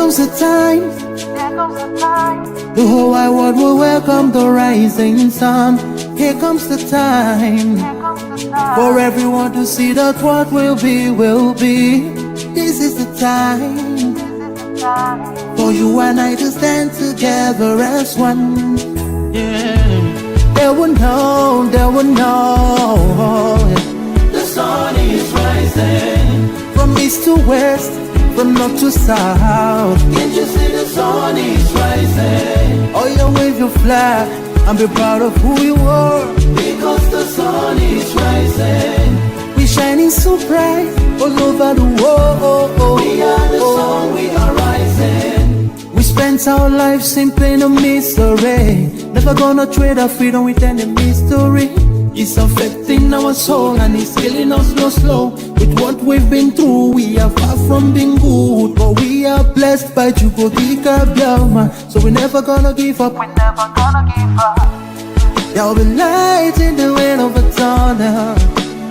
comes the time. The whole wide world will welcome the rising sun. Here comes the time for everyone to see that what will be, will be. This is the time for you and I to stand together as one. Yeah. They will know, they will know. The sun is rising from east to west, from north to south. Can't you see the sun is rising? Oh, you wave your flag and be proud of who you are. Because the sun is rising. We're shining so bright all over the world. We are the sun, we are rising. We spent our lives in pain and misery. Never gonna trade our freedom with any mystery. It's affecting our soul and it's killing us slow. With what we've been through, we are far from being good. But we are blessed by Chukwokika Biafra. So we're never gonna give up. We're never gonna give up. There'll be light in the wind of a tunnel.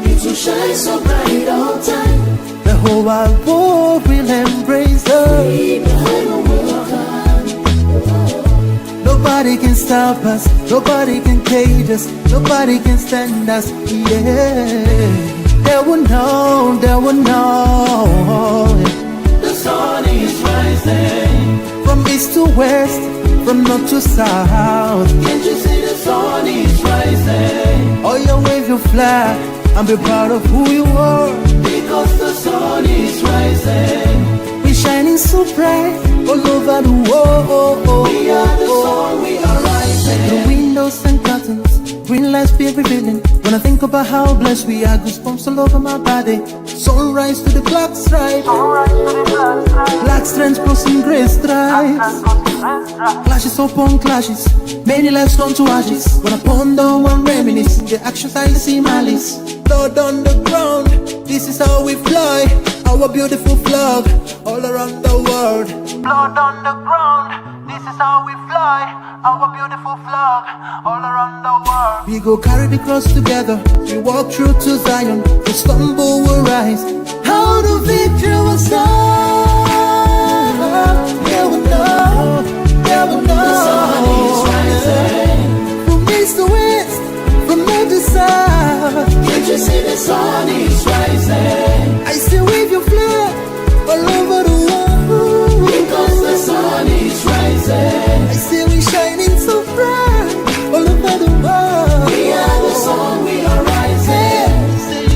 It will shine so bright all time. The whole wide world will embrace us. Nobody can stop us, nobody can cage us, nobody can stand us, yeah. They will know, they will know. The sun is rising from east to west, from north to south. Can't you see the sun is rising? Oh, you wave your flag and be proud of who you are. Because the sun is rising. We're shining so bright all over the world. We are the sun, we are rising. The windows and curtains, green lights be revealing. When I think about how blessed we are, goosebumps all over my body. Sunrise to the black stripe, black strands crossing grey stripes. Clashes upon clashes, many lives turn to ashes. When I ponder and reminisce, the actions I see malice. Blood on the ground, this is how we fly. Our beautiful flag, all around the world. Blood on the ground, this is how we fly. Our beautiful flag, all around the world. We go carry the cross together. We walk through to Zion. We stumble, we rise. How the victory will start. They will know, they will know. The sun is rising. From east to west, from north to south. Can't you see the sun is rising? I still wave your flag all over the world. Because the sun is rising. I see we shining so bright all over the world. We are the sun, we are rising.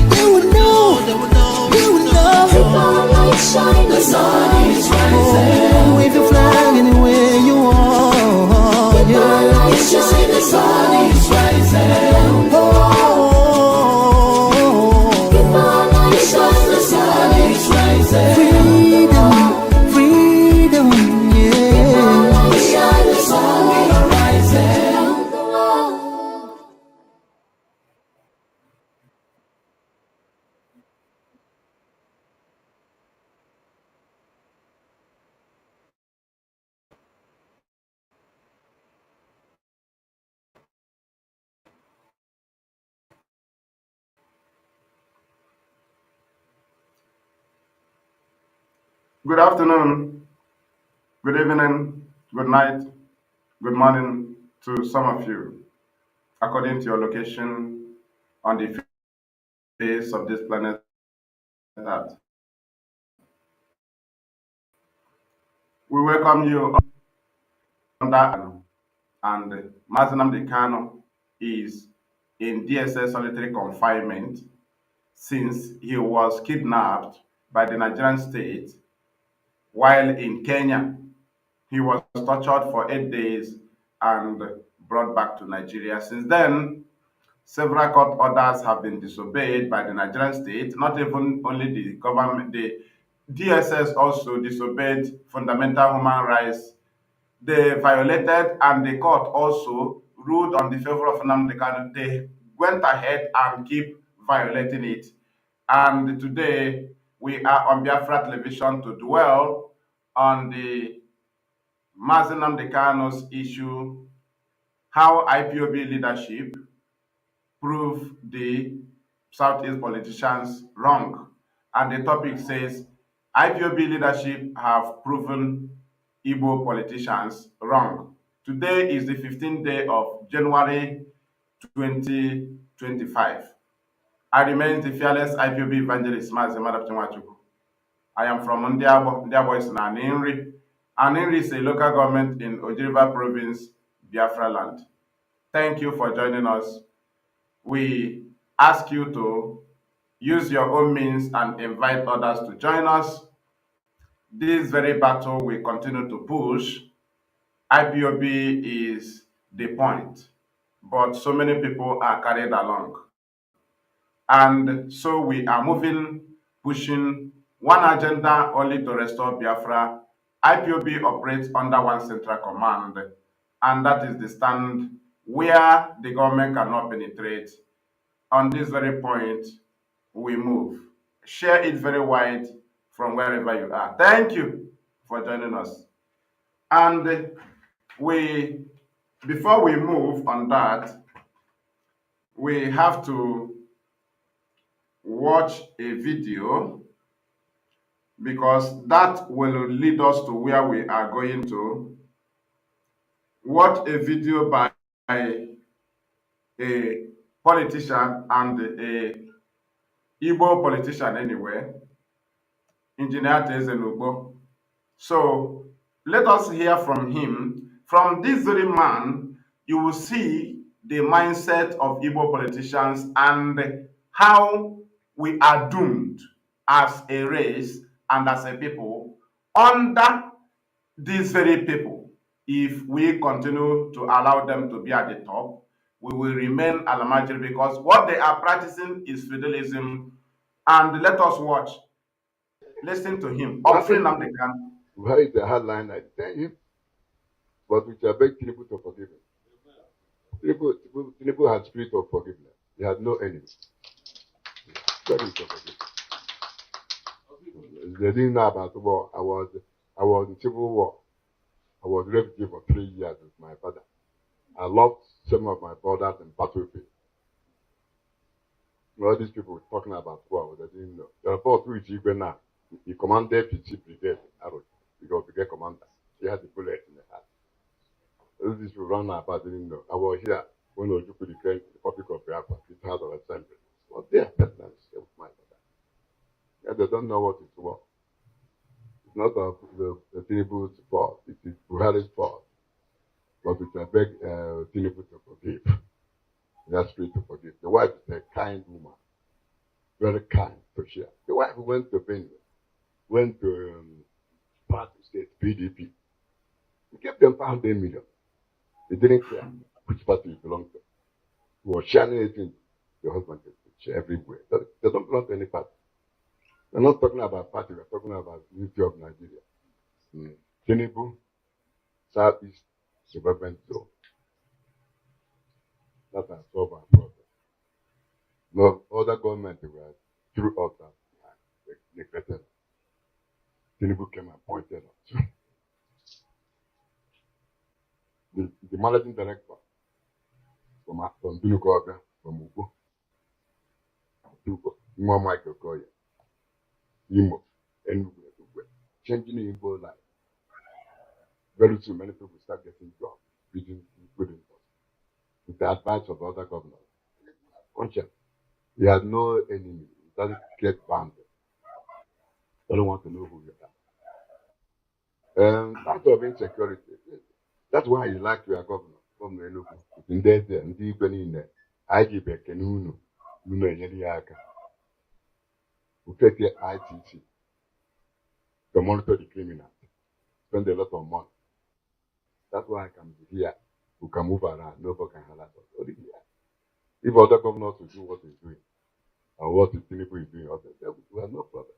They will know, they will know, they will know. The sun is rising. Oh, wave your flag anywhere you are. Yeah. You see the sun is rising. Oh. Freedom, freedom, yeah. We are the sun, we are rising. Good afternoon, good evening, good night, good morning to some of you, according to your location on the face of this planet Earth. We welcome you on that, and Mazi Maduabuchi is in DSS solitary confinement since he was kidnapped by the Nigerian state while in Kenya. He was tortured for 8 days and brought back to Nigeria. Since then, several court orders have been disobeyed by the Nigerian state. Not even only the government, the DSS also disobeyed fundamental human rights. They violated, and the court also ruled on the favor of Nnamdi Kanu. They went ahead and keep violating it. And today we are on Biafra television to dwell on the Mazi Maduabuchi's issue, how IPOB leadership proved the Southeast politicians wrong. And the topic says IPOB leadership have proven Igbo politicians wrong. Today is the 15th day of January 2025. I remain the fearless IPOB evangelist, Mazi Maduabuchi. I am from Ndiabo is Nnamdi, and Nnamdi is a local government in Ojiriba province, Biafra land. Thank you for joining us. We ask you to use your own means and invite others to join us. This very battle we continue to push. IPOB is the point, but so many people are carried along. And so we are moving, pushing one agenda only to restore Biafra. IPOB operates under one central command, and that is the stand where the government cannot penetrate. On this very point, we move. Share it very wide from wherever you are. Thank you for joining us. And we, before we move on that, we have to watch a video because that will lead us to where we are going to. Watch a video by a politician and a Igbo politician anyway, Engineer Tezenugbo. So let us hear from him. From this very man, you will see the mindset of Igbo politicians and how we are doomed as a race and as a people under these very people. If we continue to allow them to be at the top, we will remain alamajiri because what they are practicing is feudalism. And let us watch, listen to him, offering Nnamdi Kanu. Where is the hard line? I tell him, but we shall beg Tinubu to forgive him. Tinubu had spirit of forgiveness. He had no enemies. Beg him to forgive. They didn't know about war. I was in civil war. I was refugee for 3 years with my father. I lost some of my brothers in battlefield. All these people were talking about war, they didn't know. The report which Igbo now, he commanded PC Brigade in Arrow. Because the commander, he had the bullet in the heart. All these people run about, didn't know. I was here when Ojukwu declared the Republic of Biafra, this House of Assembly. Well, they are peasants with my father. Yeah, they don't know what is war. It's not the Tinubu's fault, it is Buhari's fault. But we can beg Tinubu to forgive. He has spirit to forgive. The wife is a kind woman, very kind to share. The wife went to Benue, went to party state, PDP. We gave them 500 million. They didn't care which party you belong to. We were sharing it in the husband share everywhere. They don't belong to any party. We're not talking about party, we're talking about the unity of Nigeria. Tinubu, Southeast, Suburban Zone. That has solved our problem. No other government were through us that neglected. Tinubu came and pointed out. The managing director from Binukoga, from Ugbo, Michael Koya, Imo, and changing the Igbo life. Very soon, many people start getting jobs, including us, with the advice of other governors. Conscience. He has no enemy. He doesn't get bounded. They don't want to know who you are. That of insecurity. That's why you like your governor. Governor Enugu. In there, ndị Igbo niile, anyị ji bekene unu enyere ya aka. We take the ITC to monitor the criminals. Spend a lot of money. That's why I can be here. We can move around. Nobody can harass us. If other governors will do what he's doing, and what Tinubu is doing, we have no problem.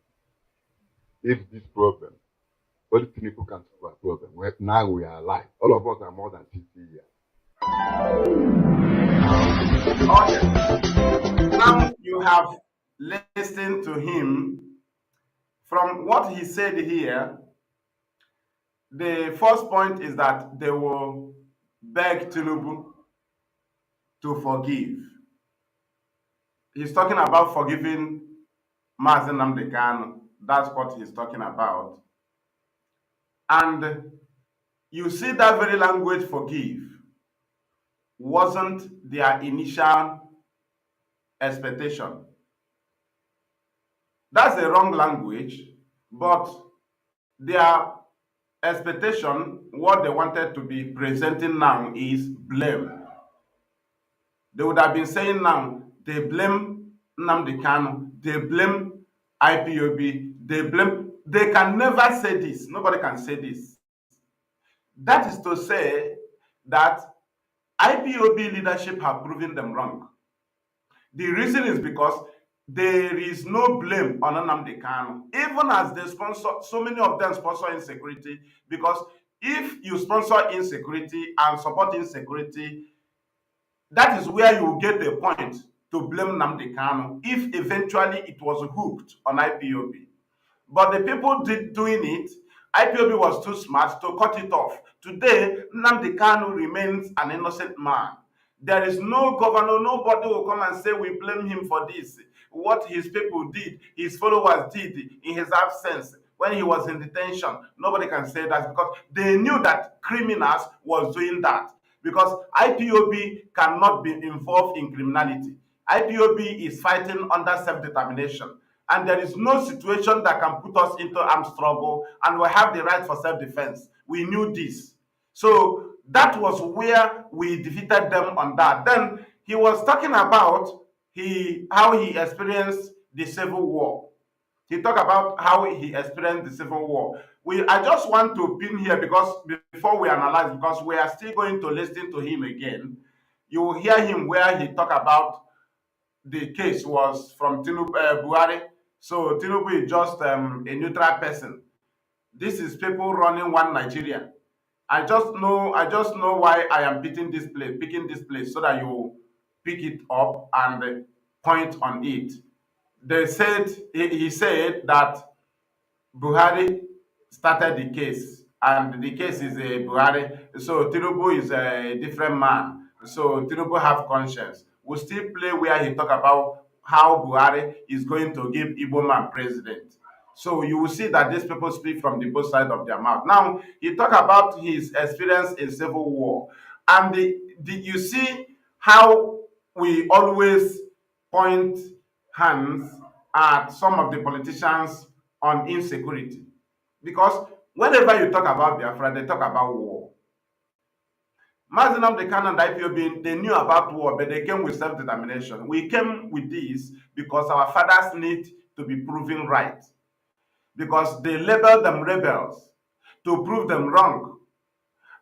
If this problem, only Tinubu can solve our problem. Now we are alive. All of us are more than 60 years. Okay. Now you have listened to him. From what he said here, the first point is that they will beg Tinubu to forgive. He's talking about forgiving Mazi Nnamdi Kanu. That's what he's talking about. And You see that very language forgive wasn't their initial expectation. That's a wrong language, but their expectation, what they wanted to be presenting now is blame. They would have been saying now, they blame Nnamdi Kanu, they blame IPOB, they can never say this. Nobody can say this. That is to say that IPOB leadership have proven them wrong. The reason is because there is no blame on Nnamdi Kanu, even as they sponsor, so many of them sponsor insecurity, because if you sponsor insecurity and support insecurity, that is where you get a point to blame Nnamdi Kanu if eventually it was hooked on IPOB. But the people doing it, IPOB was too smart to cut it off. Today, Nnamdi Kanu remains an innocent man. There is no governor, nobody will come and say we blame him for this. What his people did, his followers did in his absence when he was in detention. Nobody can say that because they knew that criminals was doing that. Because IPOB cannot be involved in criminality. IPOB is fighting under self-determination. And there is no situation that can put us into armed struggle, and we have the right for self-defense. We knew this. So that was where we defeated them on that. Then he was talking about how he experienced the Civil War. He talked about how he experienced the Civil War. I just want to pin here because before we analyze, because we are still going to listen to him again. You will hear him where he talked about the case was from Tinubu, Buhari. So Tinubu is just a neutral person. This is people running one Nigeria. I just know why I am picking this place so that you pick it up and point on it. They said he said that Buhari started the case, and the case is a Buhari. So Tinubu is a different man. So Tinubu have conscience. We still play where he talk about how Buhari is going to give Igbo man president. So you will see that these people speak from the both side of their mouth. Now he talk about his experience in civil war, and you see how we always point hands at some of the politicians on insecurity. Because whenever you talk about Biafra, they talk about war. Mazi Maduabuchi and IPOB, they knew about war, but they came with self-determination. We came with this because our fathers need to be proven right. Because they labeled them rebels to prove them wrong.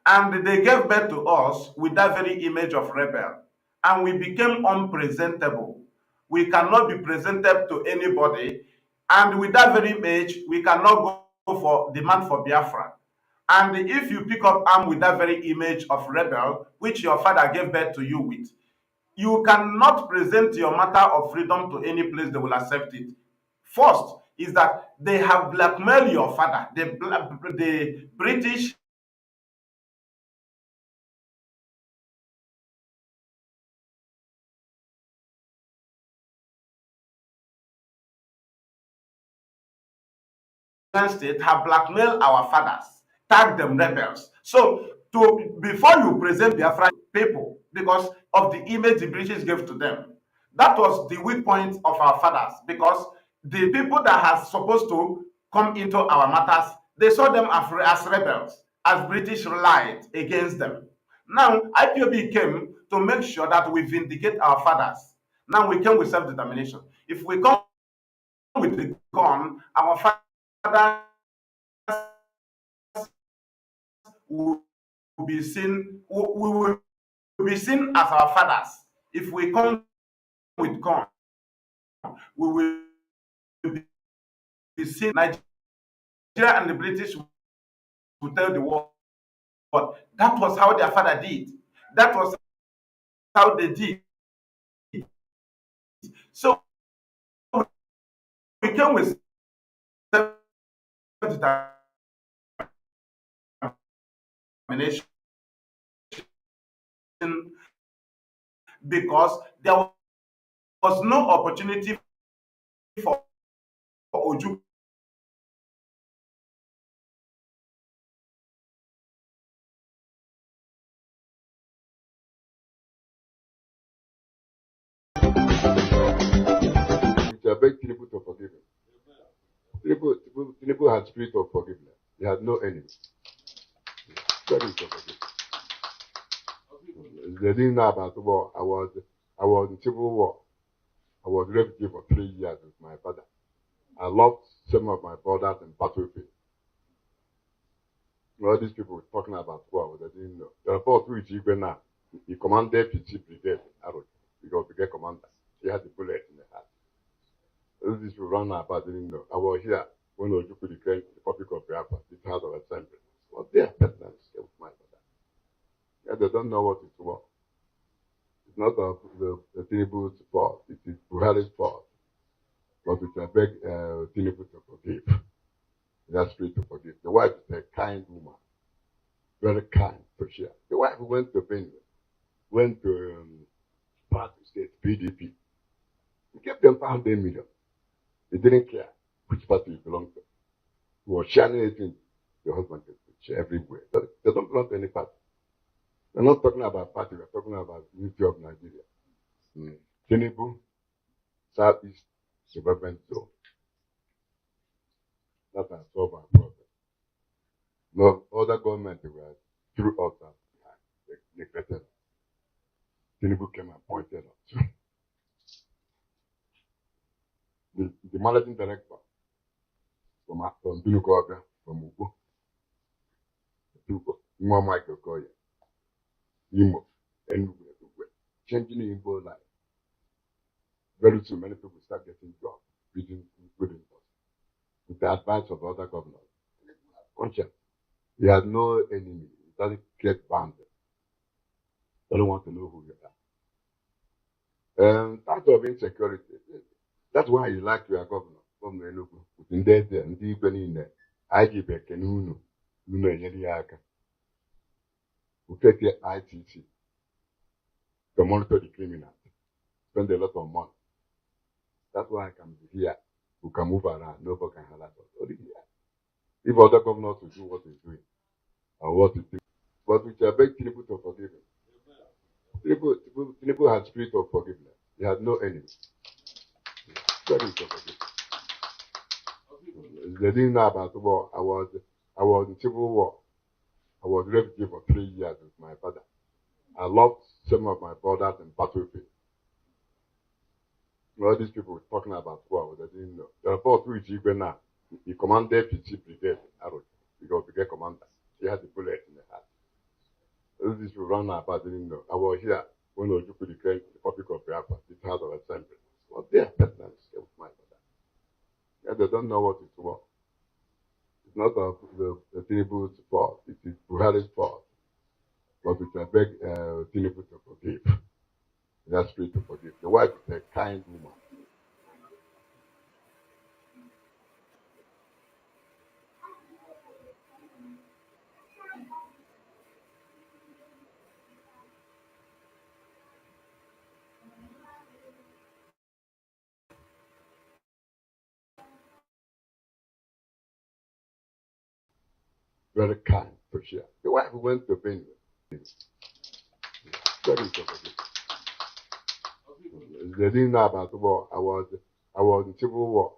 And they gave birth to us with that very image of rebel. And we became unpresentable. We cannot be presented to anybody. And with that very image, we cannot go for demand for Biafra. And if you pick up arm with that very image of rebel, which your father gave birth to you with, you cannot present your matter of freedom to any place they will accept it. First is that they have blackmailed your father. The British state have blackmailed our fathers, tag them rebels. So before you present Biafra people, because of the image the British gave to them, that was the weak point of our fathers, because the people that are supposed to come into our matters, they saw them as rebels, as British lied against them. Now, IPOB came to make sure that we vindicate our fathers. Now we came with self-determination. If we come with the gun, our fathers will be seen, we will be seen as our fathers. If we come with gun, we will be seen. Nigeria and the British will tell the world. But that was how their father did. That was how they did. So we came with self-determination because there was no opportunity for Oju had spirit of forgiveness. He had no enemies. Spirit of forgiveness. They didn't know about war. I was in civil war. I was refugee for 3 years with my father. I lost some of my brothers in battlefield. All these people were talking about war, they didn't know. The report which Igbo now, he commanded PT Brigade Arrow because the commander. He had the bullet in the heart. All these people run about didn't know. I was here when Ojukwu declared the Republic of Biafra, this House of Assembly. Well, they are peasants with my father. Yeah, they don't know what it's war. It's not the Tinubu's fault. It is Buhari's fault. But we can beg Tinubu to forgive. That spirit to forgive. The wife is a kind woman, very kind to share. The wife went to Benue, went to party state, PDP. He gave them 500 million. He didn't care which party he belonged to. He was sharing anything the husband could share everywhere. They don't belong to any party. We're not talking about party, we're talking about the unity of Nigeria. Tinubu, Southeast Suburban Zone. That has solved our problem. No other government were through us and neglected. Tinubu came and pointed out. The managing director from Binukoga, from Ugbo, Michael Koya, Imo, and changing the Igbo life. Very soon, many people start getting jobs, including us, with the advice of other governors. Conscious. He has no enemy. He doesn't get bounded. Doesn't want to know who you are. Part of insecurity. That's why you like your governor. Governor Enugu. Within there, ndị Igbo niile, anyị ji bekene unu enyere ya aka. We take the ITC to monitor the criminals. Spend a lot of money. That's why I can be here. We can move around. Nobody can harass us. Only here. If other governors will do what he's doing and what he's doing. But we shall beg Tinubu to forgive him. Tinubu had spirit of forgiveness. He had no enemies. Spirit of forgiveness. They didn't know about war. I was in civil war. I was refugee for 3 years with my father. I lost some of my brothers in battlefield. All these people were talking about war, they didn't know. The report which Igbo now, he commanded PT Brigade Arrow because the commander. He had the bullet in the heart. All these people run about didn't know. I was here when Ojukwu declared the Republic of Biafra, this House of Assembly. Well, they are peasants with my father. Yeah, they don't know what it's war. It's not the Tinubu's fault. It is Buhari's fault. But we can beg Tinubu to forgive. That spirit to forgive. The wife is a kind woman. Very kind to share. The wife went to Benue. Spirit to forgive. They didn't know about war. I was in civil war.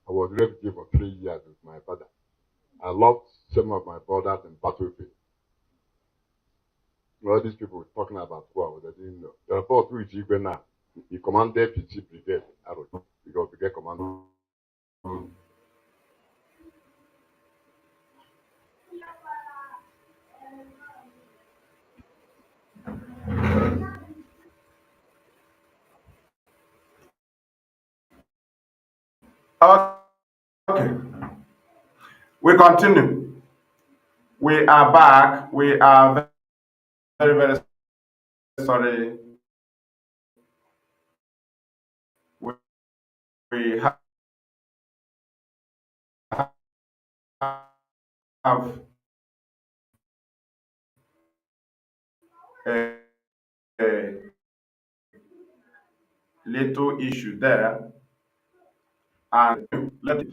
I was refugee for 3 years with my father. I lost some of my brothers in battlefield. All these people were talking about war, they didn't know. The report which Igbo now, he commanded PT Brigade Arrow because the commander. Okay, we continue. We are back. We are very, very sorry. We have a little issue there, and let it.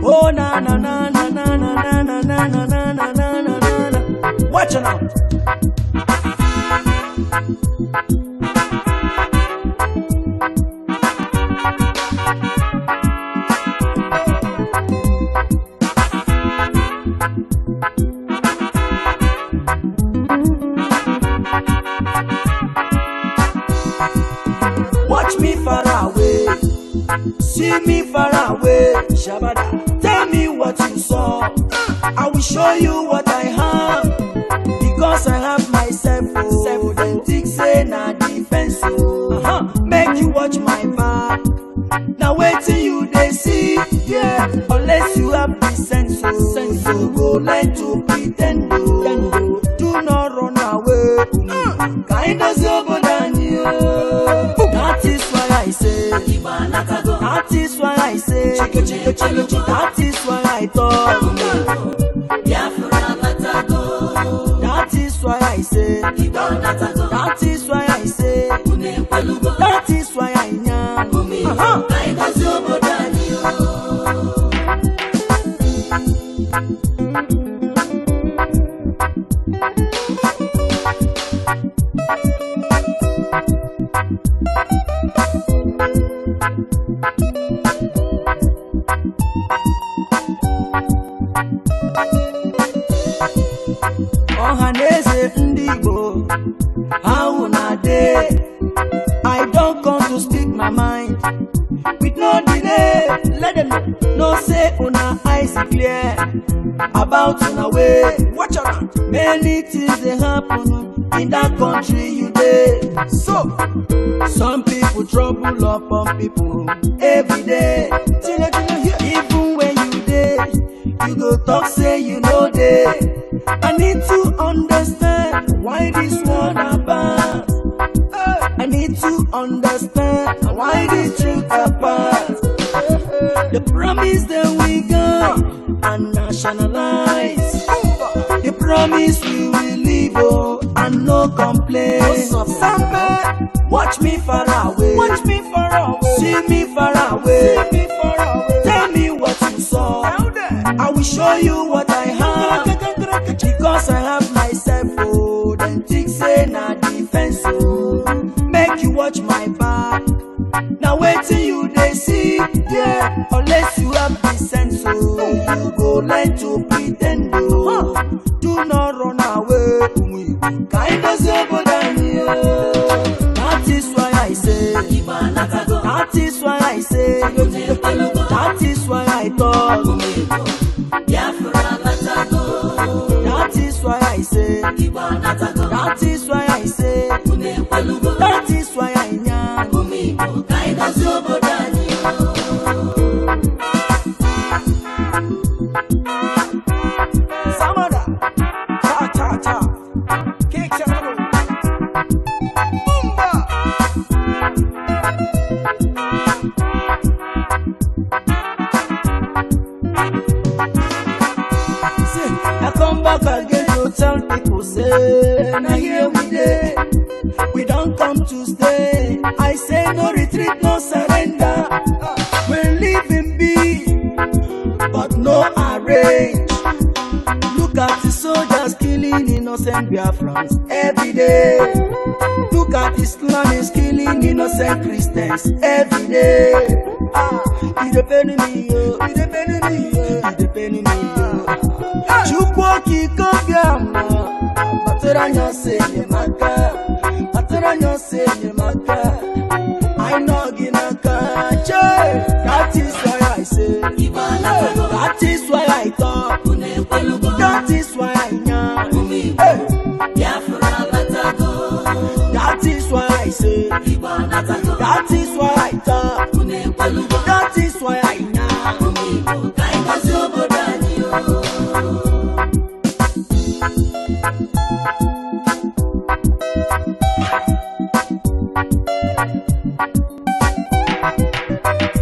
Oh na na na na na na na na na na na na na na. Watch it now. Watch me far away, see me far away, Shabada. Tell me what you saw, I will show you what I have, because I have myself. Oh, then think say na defense. Make you watch my back. Now wait till you they see, yeah. Unless you have the sense, so go learn to pretend. Do not run away. Kind of over than you. That is why I say. That is why I say. That is why I talk. That is why I say. That is why I say. That is why I am. Ohaneze ndị Igbo, how na dey? I don't come to speak my mind with no delay. Let them know say una eyes clear about una way. Watch out, many things they happen in that country you dey. So some people trouble upon people every day. Even when you dey, you go talk say you know dey. I need to understand why this one about. I need to understand why this truth apart. The promise that we got and nationalize. The promise we will live and no complaints. Watch me far away. Watch me far away. See me far away. See me far away. Tell me what you saw. I will show you what I have, because I have myself. Oh, then think say na defense. Oh, make you watch my back. Now wait till you they see, yeah. Unless you have the sense, oh, you go learn to pretend. Oh, do not run away. Kind of over than you. That is why I say. That is why I say. That is why I talk. That is why I say. That is why I say. That is why I am. Samada, cha cha cha, kick Samada, Boomba. I come back again to tell people say, now here we dey, we don't come to stay. I say no retreat, no surrender. We're living big, but no arrange. Look at the soldiers killing innocent Biafrans every day. Look at Islam is killing innocent Christians every day. It's depending me, it's depending me, it's depending me. Chukwoki kobiama, Bateranyo se maka, Bateranyo se maka. I know ginaka, that is why I say, that is why I talk, that is why I am. That is why I say, that is why I talk, that is why I am.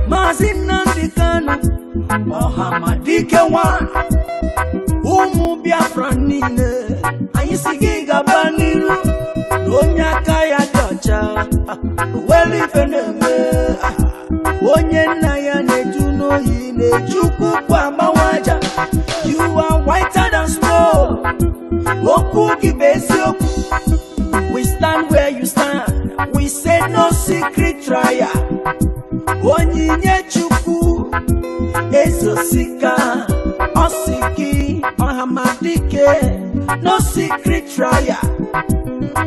Mazi Kanu, Mohamadike one, Biafra nine, Ayisigi Gabaniru, Onyaka ya Docha, Welifeneme, Onye Naya Nejuno Yine, Chukwu Kwama. trial. Onyinye chukwu ezosika osiki ohamadike. No secret trial.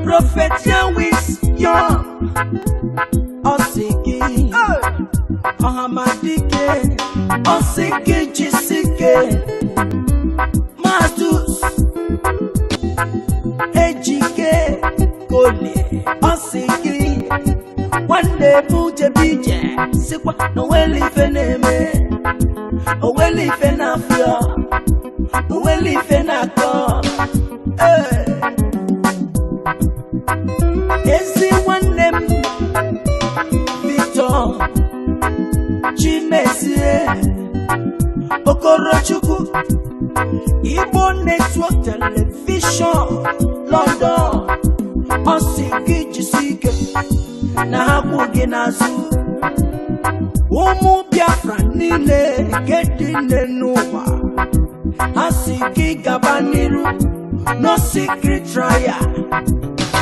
Prophet Yahweh's young osiki ohamadike osiki jisike Mazus ejike kole osiki wande buje bije sikwa no weli feneme o weli fenafia o weli fenako ezi wande Victor Chimezie Okorochukwu Igbo Network Television London Osiki jisike na hakwugi n'azụ ụmụ Biafra niile gedi n'ụwa asiki gaba n'iru. No secret trial.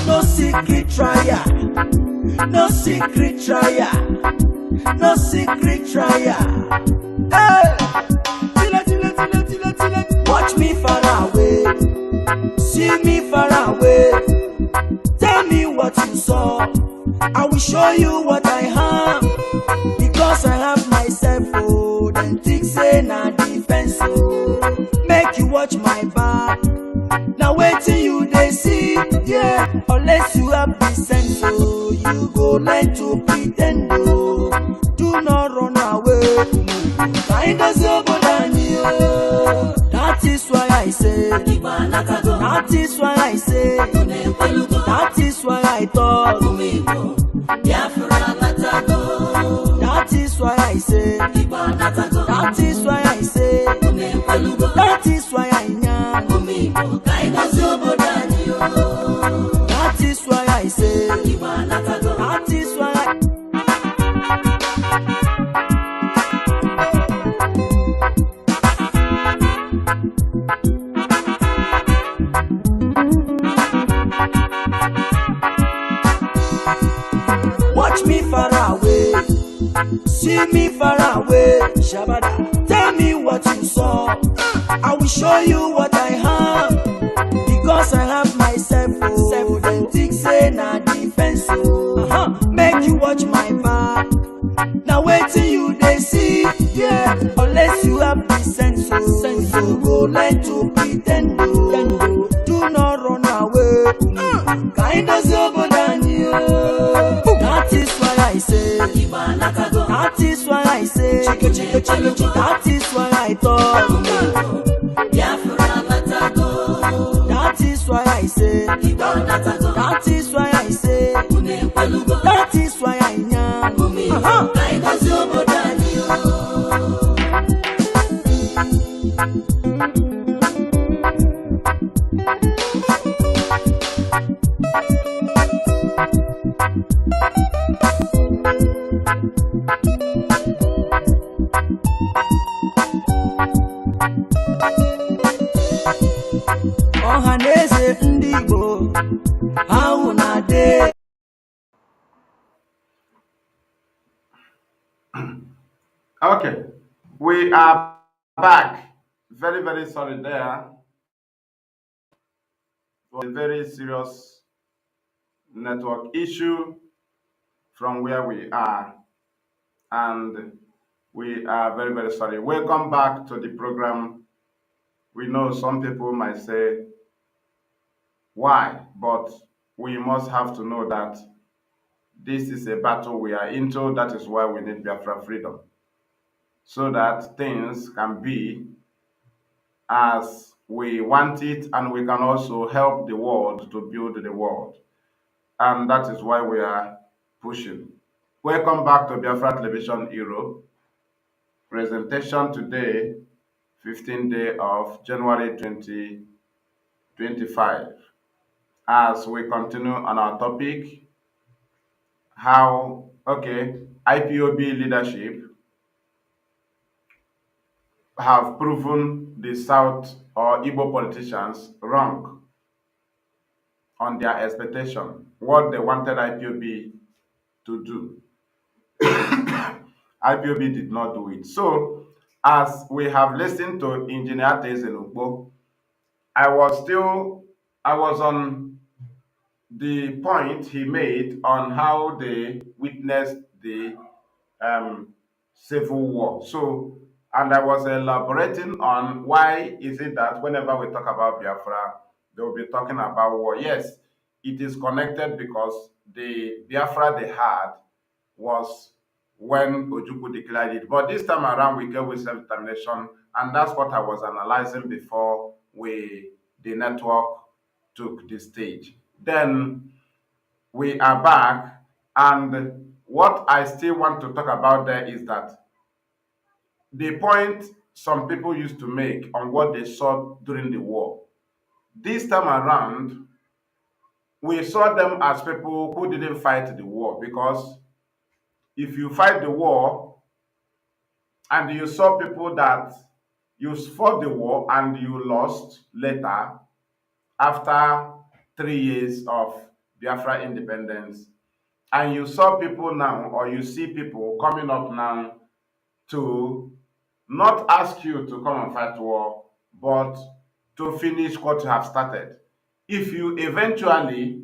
No secret trial. No secret trial. No secret trial. Hey! Watch me far away. See me far away. Tell me what you saw. I will show you what I have. Because I have myself. Oh, then think say na defense. Oh, make you watch my back. Now wait till you they see. Yeah, unless you have the sense. Oh, you go learn to pretend. Oh, do not run away. Find us over Daniel. That is why I say. That is why I say. That is why I thought. That is why I say. That is why I say. That is why I know. That is why I say. That is why I watch me far away. See me far away. Shabada. Tell me what you saw. I will show you what I have. Because I have myself. Oh, then think say na defense. Oh, make you watch my back. Now wait till you they see. Yeah, unless you have the sense. Oh, you go learn to pretend. Oh, do not run away. Kind of over Daniel. That is why I say. That is why I say. That is why I thought. That is why I say. That is why I say. That is why I know. Ohaneze ndị Igbo ahụ na-ade. Okay, we are back. Very, very sorry there. For a very serious network issue from where we are. And we are very, very sorry. Welcome back to the program. We know some people might say, why? But we must have to know that this is a battle we are into. That is why we need Biafra freedom. So that things can be as we want it, and we can also help the world to build the world. And that is why we are pushing. Welcome back to Biafra Television Europe. Presentation today, 15th day of January 2025. As we continue on our topic, IPOB leadership have proven the South or Igbo politicians wrong on their expectation, what they wanted IPOB to do. IPOB did not do it. So, as we have listened to Engineer Tezenukbo, I was on the point he made on how they witnessed the um, civil war. So, and I was elaborating on why is it that whenever we talk about Biafra, they will be talking about war. Yes, it is connected because the Biafra they had was when Ojukwu declared it. But this time around, we go with self-determination, and that's what I was analyzing before the network took the stage. Then we are back, and what I still want to talk about there is that the point some people used to make on what they saw during the war. This time around, we saw them as people who didn't fight the war because if you fight the war and you saw people that you fought the war and you lost later after 3 years of Biafra independence, and you saw people now, or you see people coming up now to not ask you to come and fight war, but to finish what you have started. If you eventually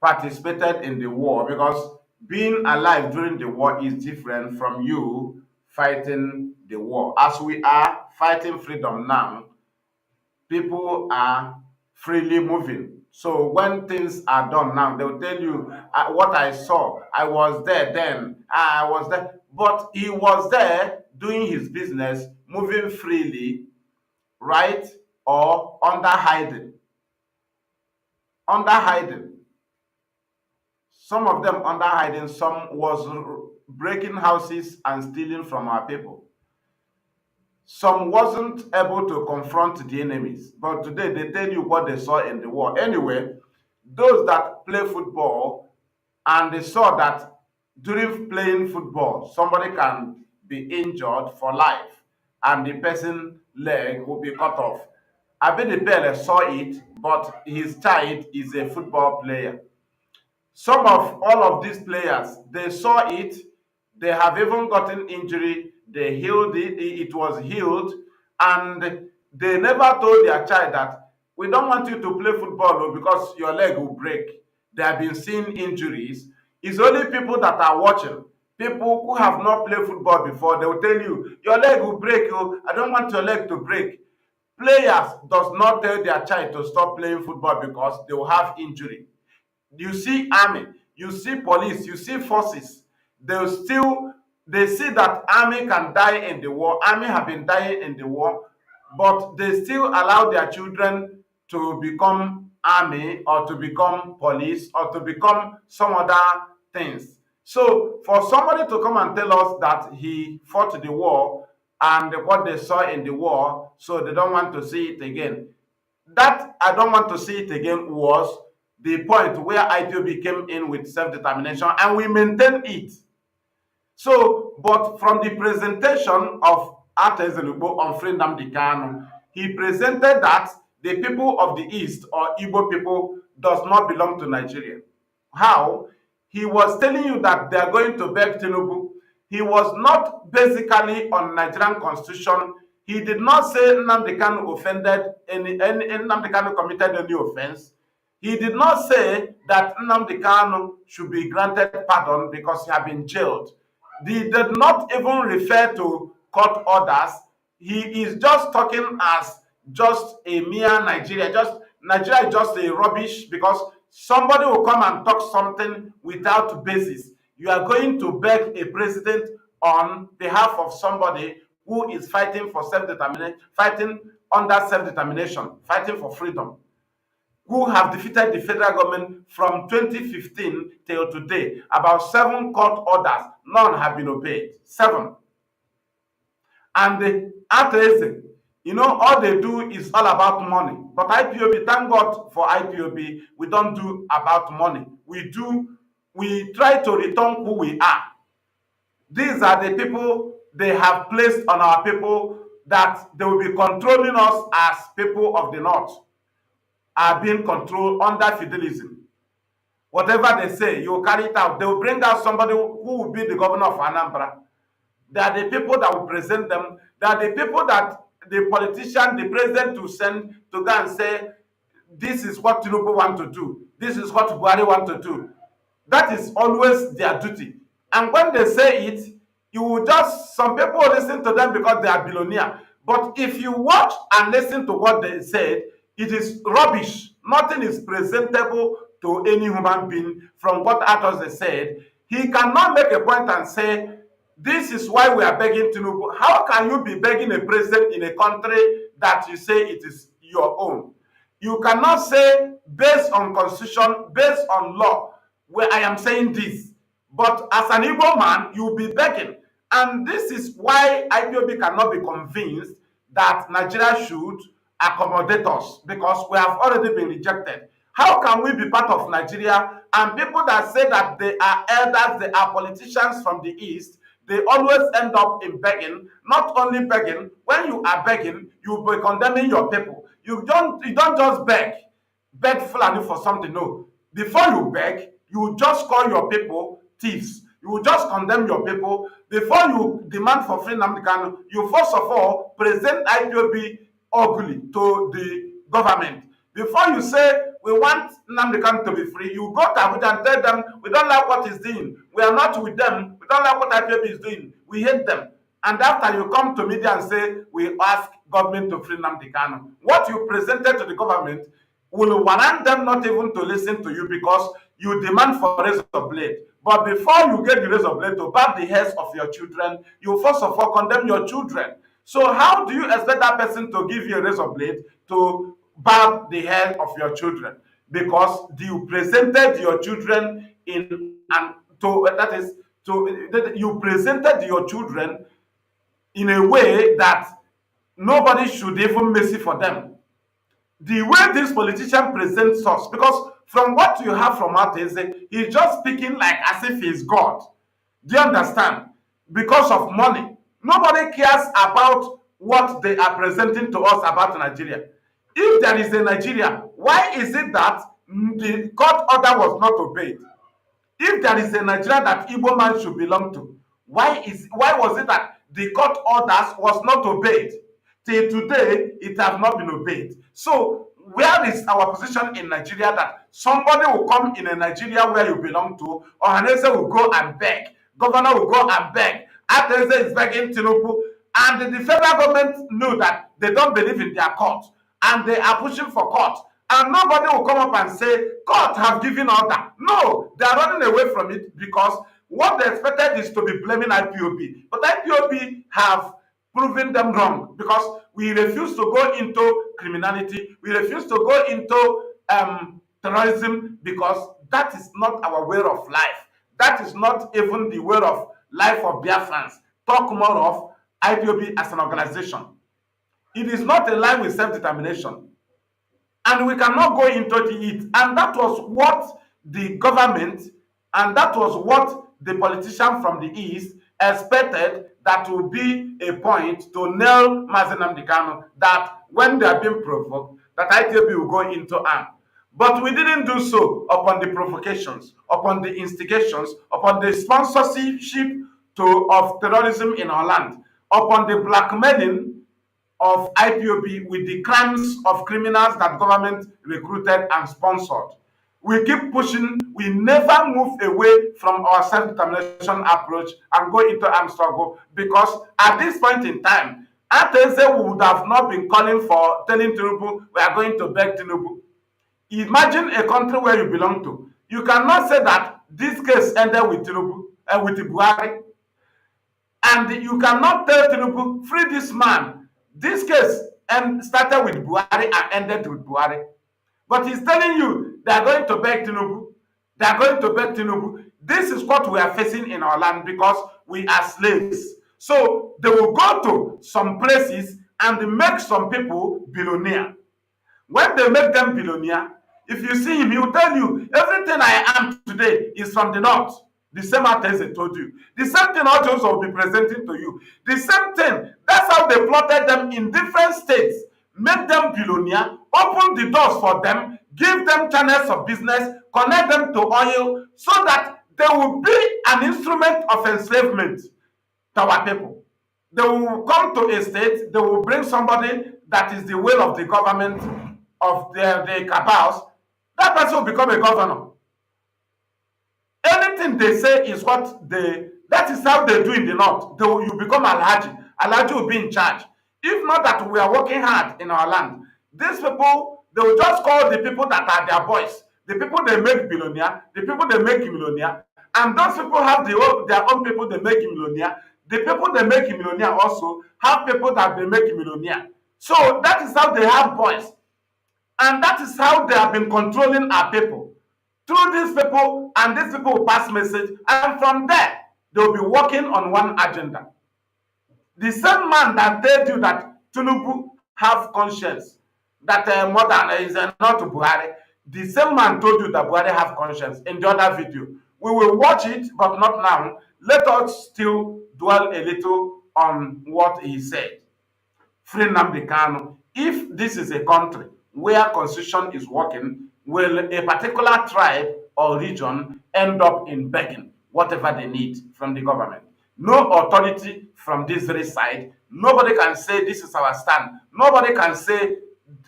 participated in the war, because being alive during the war is different from you fighting the war. As we are fighting freedom now, people are freely moving. So when things are done now, they'll tell you what I saw. I was there then. I was there. But he was there doing his business, moving freely, right? Or under hiding. Under hiding. Some of them under hiding, some was breaking houses and stealing from our people. Some wasn't able to confront the enemies, but today they tell you what they saw in the war. Anyway, those that play football and they saw that during playing football, somebody can be injured for life and the person leg will be cut off. Abedipele saw it, but his child is a football player. Some of all of these players, they saw it, they have even gotten injury, they healed it, it was healed, and they never told their child that we don't want you to play football because your leg will break. They have been seeing injuries. It's only people that are watching, people who have not played football before, they will tell you, your leg will break, oh, I don't want your leg to break. Players does not tell their child to stop playing football because they will have injury. You see army, you see police, you see forces, they see that army can die in the war. Army have been dying in the war, but they still allow their children to become army or to become police or to become some other things. So for somebody to come and tell us that he fought the war and what they saw in the war, so they don't want to see it again, that I don't want to see it again was the point where IPOB came in with self-determination and we maintain it. So, but from the presentation of Atezelubo on Nnamdi Kanu, he presented that the people of the East or Igbo people does not belong to Nigeria. How? He was telling you that they are going to beg Tinubu. He was not basically on Nigerian constitution. He did not say Nnamdi Kanu offended any Nnamdi Kanu committed any offense. He did not say that Nnamdi Kanu should be granted pardon because he had been jailed. He did not even refer to court orders. He is just talking as just a mere Nigeria. Just Nigeria is just a rubbish because somebody will come and talk something without basis. You are going to beg a president on behalf of somebody who is fighting for self-determination, fighting under self-determination, fighting for freedom, who have defeated the federal government from 2015 till today. About 7 court orders, none have been obeyed. 7. And the Atese, all they do is all about money. But IPOB, thank God for IPOB, we don't do about money. We try to return who we are. These are the people they have placed on our people that they will be controlling us as people of the North are being controlled under feudalism. Whatever they say, you will carry it out. They will bring out somebody who will be the governor of Anambra. They are the people that will present them. They are the people that the politician, the president will send to go and say, this is what Tinubu want to do. This is what Buhari want to do. That is always their duty. And when they say it, you will just, some people listen to them because they are billionaire. But if you watch and listen to what they said, it is rubbish. Nothing is presentable to any human being from what others they said. He cannot make a point and say, this is why we are begging Tinubu. How can you be begging a president in a country that you say it is your own? You cannot say based on constitution, based on law, where I am saying this. But as an Igbo man, you will be begging. And this is why IPOB cannot be convinced that Nigeria should accommodate us, because we have already been rejected. How can we be part of Nigeria? And people that say that they are elders, they are politicians from the East, they always end up in begging. Not only begging, when you are begging, you'll be condemning your people. You don't just beg Fulani for something. No. Before you beg, you just call your people thieves. You will just condemn your people. Before you demand for free Nnamdi Kanu, you first of all present IPOB ugly to the government. Before you say we want Nnamdi Kanu to be free, you go to Abuja and tell them we don't like what he's doing. We are not with them. We don't like what IPOB is doing. We hate them. And after you come to media and say we ask government to free Nnamdi Kanu, what you presented to the government will warrant them not even to listen to you, because you demand for razor blade. But before you get the razor blade to barb the hairs of your children, you first of all condemn your children. So how do you expect that person to give you a razor blade to barb the hair of your children? Because you presented your children in and to that is to you presented your children in a way that nobody should even mercy for them. The way this politician presents us, because from what you have from Ateze, he's just speaking like as if he's God. Do you understand? Because of money. Nobody cares about what they are presenting to us about Nigeria. If there is a Nigeria, why is it that the court order was not obeyed? If there is a Nigeria that Igbo man should belong to, why was it that the court orders was not obeyed? Till today, it has not been obeyed. So, where is our position in Nigeria that somebody will come in a Nigeria where you belong to, or Hanese will go and beg, governor will go and beg, Ateze is begging Tinubu, and the federal government know that they don't believe in their court, and they are pushing for court, and nobody will come up and say, court have given order. No, they are running away from it because what they expected is to be blaming IPOB. But IPOB have proven them wrong, because we refuse to go into criminality, we refuse to go into terrorism, because that is not our way of life. That is not even the way of life of Biafrans. Talk more of IPOB as an organization. It is not in line with self-determination. And we cannot go into it. And that was what the government, and that was what the politician from the East expected, that will be a point to nail Mazi Nnamdi Kanu, that when they are being provoked, that ITB will go into arm. But we didn't do so upon the provocations, upon the instigations, upon the sponsorship of terrorism in our land, upon the blackmailing of IPOB with the crimes of criminals that government recruited and sponsored. We keep pushing. We never move away from our self-determination approach and go into armed struggle, because at this point in time, Ateze would have not been telling Tinubu, we are going to beg Tinubu. Imagine a country where you belong to. You cannot say that this case ended with Tinubu and with Buhari, and you cannot tell Tinubu, free this man. This case started with Buhari and ended with Buhari. But he's telling you they are going to beg Tinubu. They are going to beg Tinubu. This is what we are facing in our land, because we are slaves. So they will go to some places and make some people billionaire. When they make them billionaire, if you see him, he will tell you, everything I am today is from the north. The same as I told you. The same thing also will be presenting to you. The same thing. That's how they plotted them in different states. Make them billionaire, open the doors for them, give them channels of business, connect them to oil, so that they will be an instrument of enslavement to our people. They will come to a state, they will bring somebody that is the will of the government of the cabals. That person will become a governor. Anything they say is what that is how they do in the north. You become Alhaji. Alhaji will be in charge. If not that we are working hard in our land, these people, they will just call the people that are their boys, the people they make billionaire, the people they make millionaire, and those people have their own people they make millionaire. The people they make millionaire also have people that they make millionaire. So that is how they have boys. And that is how they have been controlling our people. Through these people, and these people will pass message, and from there, they will be working on one agenda. The same man that told you that Tinubu have conscience, that modern is not Buhari, the same man told you that Buhari have conscience in the other video. We will watch it, but not now. Let us still dwell a little on what he said. Free Nnamdi Kanu. If this is a country where constitution is working, will a particular tribe or region end up in begging whatever they need from the government? No authority from this very side. Nobody can say this is our stand. Nobody can say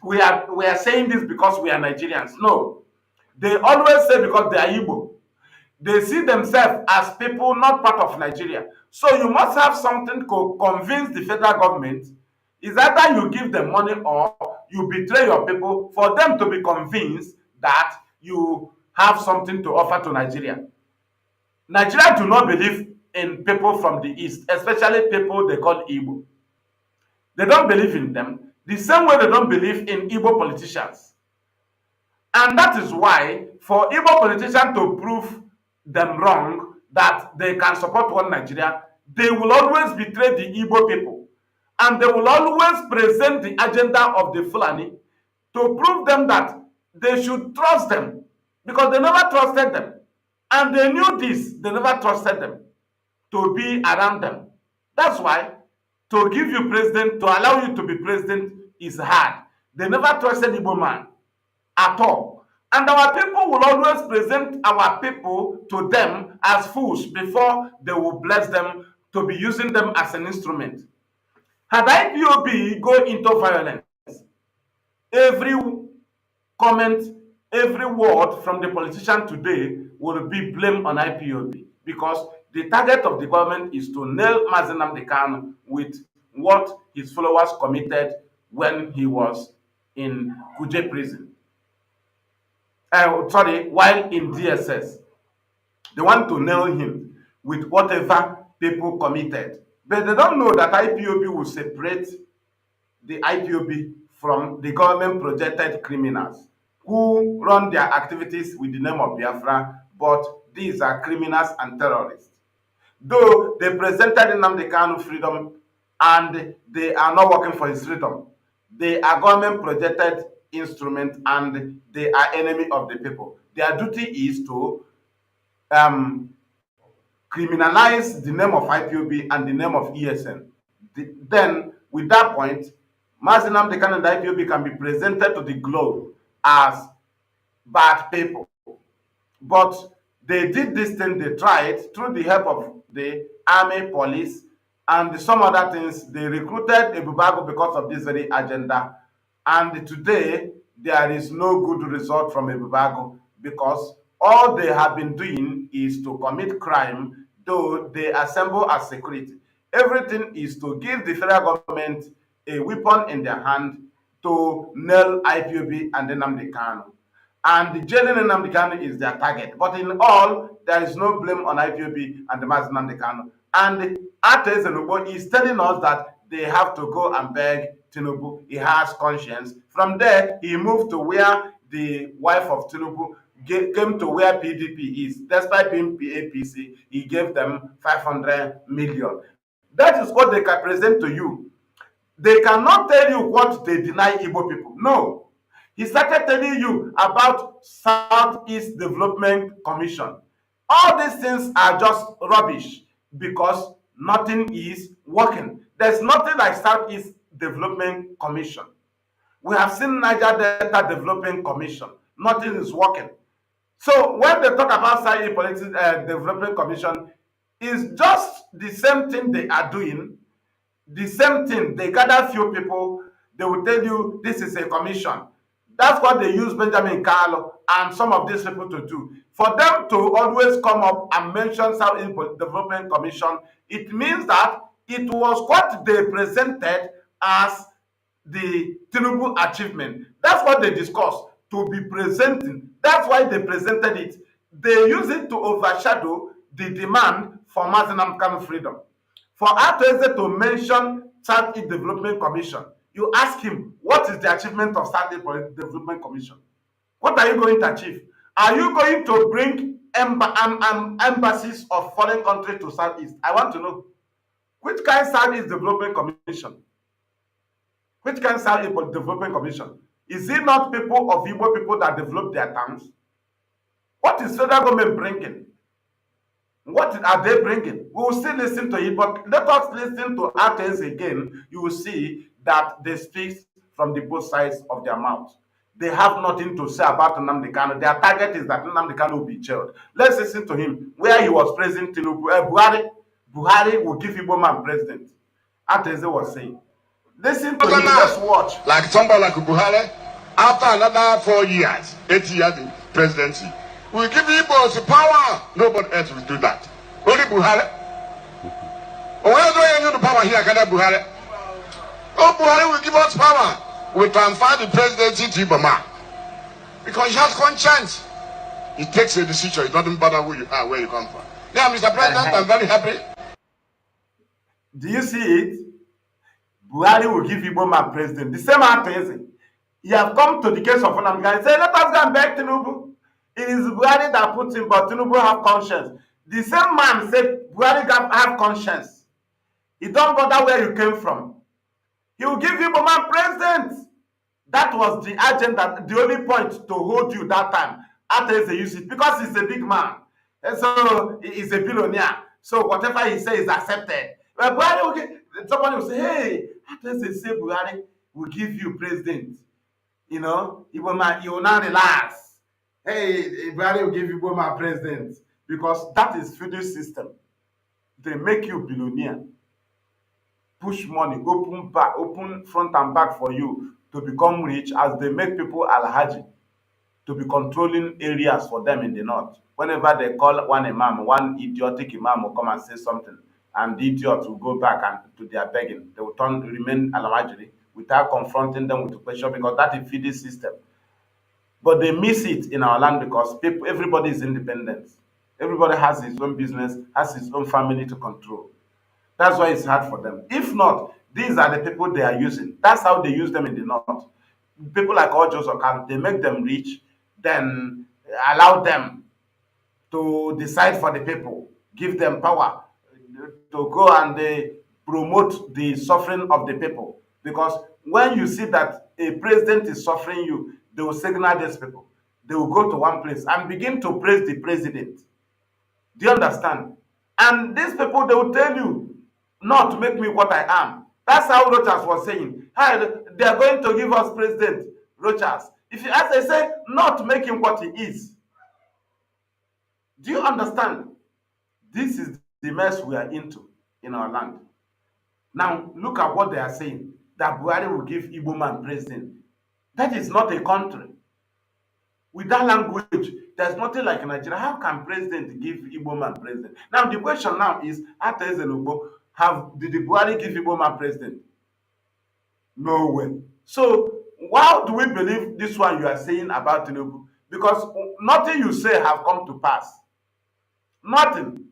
we are saying this because we are Nigerians. No. They always say because they are Igbo. They see themselves as people not part of Nigeria. So you must have something to convince the federal government. Is either you give them money or you betray your people for them to be convinced that you have something to offer to Nigeria. Nigeria do not believe in people from the east, especially people they call Igbo. They don't believe in them the same way they don't believe in Igbo politicians. And that is why for Igbo politicians to prove them wrong, that they can support one Nigeria, they will always betray the Igbo people. And they will always present the agenda of the Fulani to prove them that they should trust them, because they never trusted them. And they knew this, they never trusted them to be around them. That's why to give you president, to allow you to be president is hard. They never trusted Igbo man at all. And our people will always present our people to them as fools before they will bless them to be using them as an instrument. Had IPOB go into violence, every comment, every word from the politician today will be blamed on IPOB, because the target of the government is to nail Mazi Nnamdi Kanu with what his followers committed when he was in Kuje prison. While in DSS. They want to nail him with whatever people committed. But they don't know that IPOB will separate the IPOB from the government projected criminals who run their activities with the name of Biafra, but these are criminals and terrorists. Though they presented Nnamdi Kanu freedom and they are not working for his freedom, they are government projected instrument and they are enemy of the people. Their duty is to criminalize the name of IPOB and the name of ESN. Then, with that point, Mazi Nnamdi Kanu and IPOB can be presented to the globe as bad people. But they did this thing, they tried through the help of the army, police, and some other things. They recruited Ebubago because of this very agenda. And today, there is no good result from Ebubago, because all they have been doing is to commit crime, though they assemble as security. Everything is to give the federal government a weapon in their hand to nail IPOB and Nnamdi Kanu. And the jailing Nnamdi Kanu is their target. But in all, there is no blame on IPOB and the Mazi Nnamdi Kanu. And Ate Zenubo is telling us that they have to go and beg Tinubu. He has conscience. From there, he moved to where the wife of Tinubu came to where PDP is. Despite being APC, he gave them 500 million. That is what they can present to you. They cannot tell you what they deny Igbo people. No. He started telling you about Southeast Development Commission. All these things are just rubbish because nothing is working. There's nothing like Southeast Development Commission. We have seen Niger Delta Development Commission. Nothing is working. So when they talk about Saudi Development Commission, it's just the same thing they are doing, the same thing. They gather few people, they will tell you this is a commission. That's what they use Benjamin Carlo and some of these people to do. For them to always come up and mention South Development Commission, it means that it was what they presented as the Tinubu achievement. That's what they discussed to be presenting. That's why they presented it. They use it to overshadow the demand for Mazi Maduabuchi freedom. For Atoeze to mention Southeast Development Commission, you ask him, what is the achievement of Southeast Development Commission? What are you going to achieve? Are you going to bring embassies of foreign countries to Southeast? I want to know. Which kind of Southeast Development Commission? Which kind of Southeast Development Commission? Is it not people of Igbo people that develop their towns? What is federal government bringing? What are they bringing? We will still listen to it, but let us listen to Athens again. You will see that they speak from the both sides of their mouth. They have nothing to say about Nnamdi Kanu. Their target is that Nnamdi Kanu will be jailed. Let's listen to him, where he was praising Tinubu. Buhari will give Igbo man president. Athens was saying. Listen to him, let's watch. Like somebody like Buhari, after another 4 years, 8 years in presidency, we give Igbos the power. Nobody else will do that. Only Buhari. Where do you use the power here? Can Buhari? Oh, Buhari will give us power. We transfer the presidency to Ibama. Because he has conscience. He takes a decision. It doesn't bother who you are, where you come from. Now, Mr. President, I'm very happy. Do you see it? Buhari will give Igbo man president. The same thing. He have come to the case of Nnamdi and say, let us go and beg Tinubu. It is Buhari that puts him, but Tinubu have conscience. The same man said Buhari have conscience. He don't bother where you came from. He will give Igbo man president. That was the agenda, the only point to hold you that time. After they use it, because he's a big man. And so he's a billionaire. So whatever he says is accepted. But Buhari will give, somebody will say, hey, after they say Buhari will give you president. You know, Igbo man, you will now relax. Hey, Buhari will give Igbo man president. Because that is feudal system. They make you billionaire. Push money, open front and back for you to become rich, as they make people alhaji to be controlling areas for them in the north. Whenever they call one imam, one idiotic imam will come and say something, and the idiot will go back and to their begging. They will remain alhajiri without confronting them with the question, because that is feudal system. But they miss it in our land because everybody is independent. Everybody has his own business, has his own family to control. That's why it's hard for them. If not, these are the people they are using. That's how they use them in the north. People like Ojos or Kanu, they make them rich, then allow them to decide for the people, give them power to go and they promote the suffering of the people. Because when you see that a president is suffering you, they will signal these people. They will go to one place and begin to praise the president. Do you understand? And these people, they will tell you, not to make me what I am. That's how Rochas was saying. Hi, they are going to give us president, Rochas. If you ask, they say, not to make him what he is. Do you understand? This is the mess we are into in our land. Now, look at what they are saying. That Buhari will give Igbo man president. That is not a country. With that language, there's nothing like Nigeria. How can president give Igbo man president? Now, the question now is, after Ezenugbo, did the Buhari give Igbo man president? No way. So, why do we believe this one you are saying about Tinubu? Because nothing you say have come to pass. Nothing.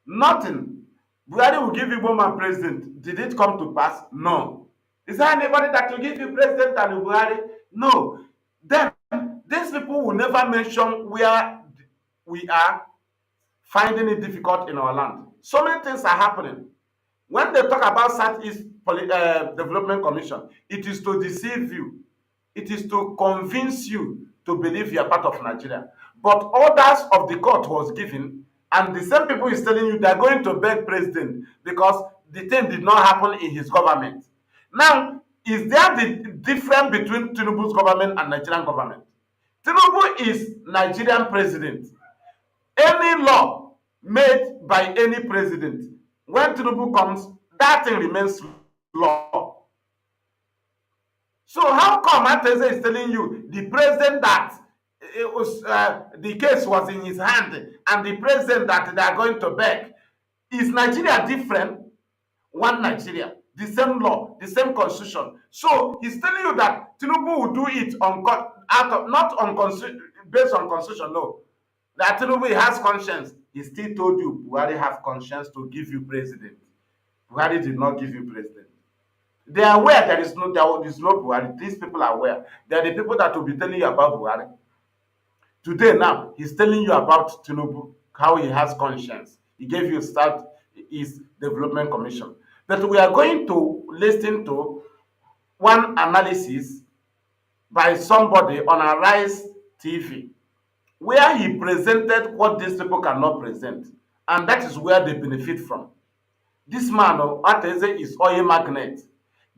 Nothing. Buhari will give Igbo man president. Did it come to pass? No. Is there anybody that will give you president than Buhari? No. Then, these people will never mention where we are finding it difficult in our land. So many things are happening. When they talk about Southeast Development Commission, it is to deceive you. It is to convince you to believe you are part of Nigeria. But orders of the court was given, and the same people is telling you they are going to beg president because the thing did not happen in his government. Now, is there the difference between Tinubu's government and Nigerian government? Tinubu is Nigerian president. Any law made by any president, when Tinubu comes, that thing remains law. So how come Ateze is telling you the president that it was the case was in his hand and the president that they are going to beg? Is Nigeria different? One Nigeria, the same law, the same constitution. So he's telling you that Tinubu will do it on not on based on constitution. No, that Tinubu has conscience. He still told you Buhari have conscience to give you president. Buhari did not give you president. They are aware there is no Buhari. These people are aware. They are the people that will be telling you about Buhari. Today now, he's telling you about Tinubu, how he has conscience. He gave you start his development commission. But we are going to listen to one analysis by somebody on Arise TV, where he presented what these people cannot present, and that is where they benefit from. This man, Ateze, is oil magnet.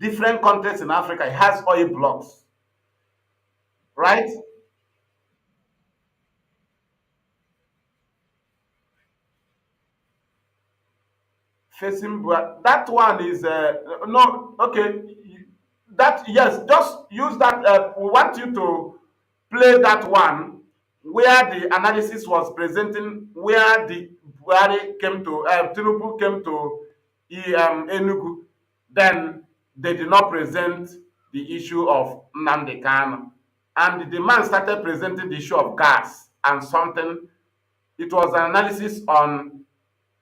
Different countries in Africa, he has oil blocks, right? Facing that one is no okay. That yes, just use that. We want you to play that one where the analysis was presenting where the Buhari came to Tinubu came to Enugu. Then they did not present the issue of Nnamdi Kanu, and the man started presenting the issue of gas and something. It was an analysis on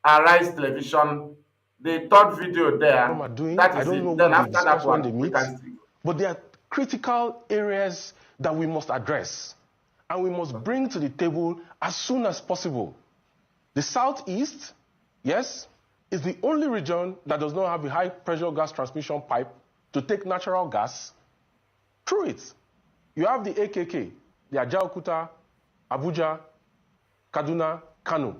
Arise Television. The third video there. Are doing. That is I don't it. know Then what after they discuss that one, when they meet, but there are critical areas that we must address and we must bring to the table as soon as possible. The Southeast, yes, is the only region that does not have a high-pressure gas transmission pipe to take natural gas through it. You have the AKK, the Ajaokuta, Abuja, Kaduna, Kanu.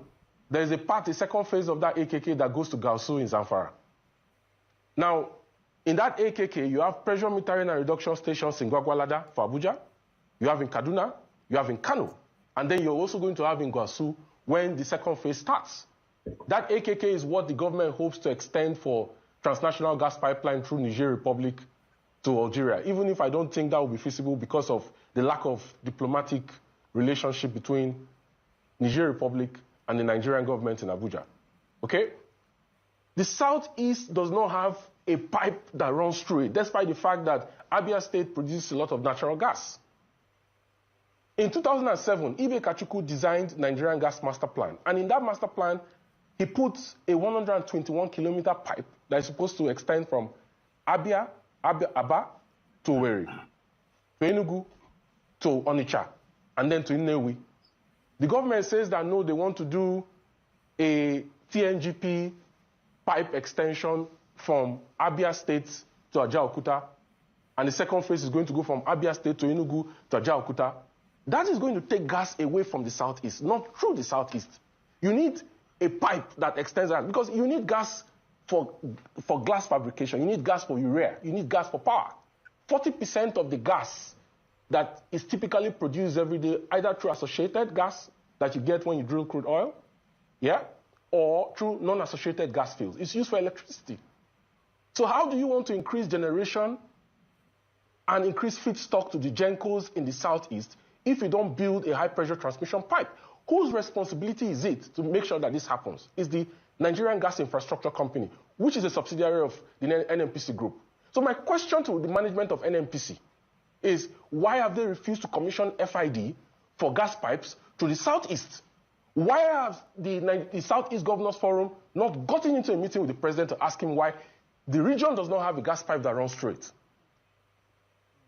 There is a second phase of that AKK that goes to Gausu in Zamfara. Now, in that AKK, you have pressure metering and reduction stations in Gwagwalada for Abuja. You have in Kaduna, you have in Kanu. And then you're also going to have in Gausu when the second phase starts. That AKK is what the government hopes to extend for transnational gas pipeline through Niger Republic to Algeria, even if I don't think that will be feasible because of the lack of diplomatic relationship between Niger Republic and the Nigerian government in Abuja. Okay? The Southeast does not have a pipe that runs through it, despite the fact that Abia State produces a lot of natural gas. In 2007, Ibe Kachuku designed Nigerian Gas Master Plan, and in that master plan, he put a 121-kilometer pipe that is supposed to extend from Aba to Owerri, to Enugu, to Onitsha, and then to Nnewi. The government says that no, they want to do a TNGP pipe extension from Abia State to Ajaokuta, and the second phase is going to go from Abia State to Enugu to Ajaokuta. That is going to take gas away from the Southeast, not through the Southeast. You need a pipe that extends that, because you need gas for glass fabrication, you need gas for urea, you need gas for power. 40% of the gas that is typically produced every day, either through associated gas that you get when you drill crude oil, yeah, or through non-associated gas fields. It's used for electricity. So how do you want to increase generation and increase feedstock to the Gencos in the Southeast if you don't build a high-pressure transmission pipe? Whose responsibility is it to make sure that this happens? It's the Nigerian Gas Infrastructure Company, which is a subsidiary of the NNPC group. So my question to the management of NNPC is, why have they refused to commission FID for gas pipes to the Southeast? Why have the Southeast Governors Forum not gotten into a meeting with the president to ask him why the region does not have a gas pipe that runs through it?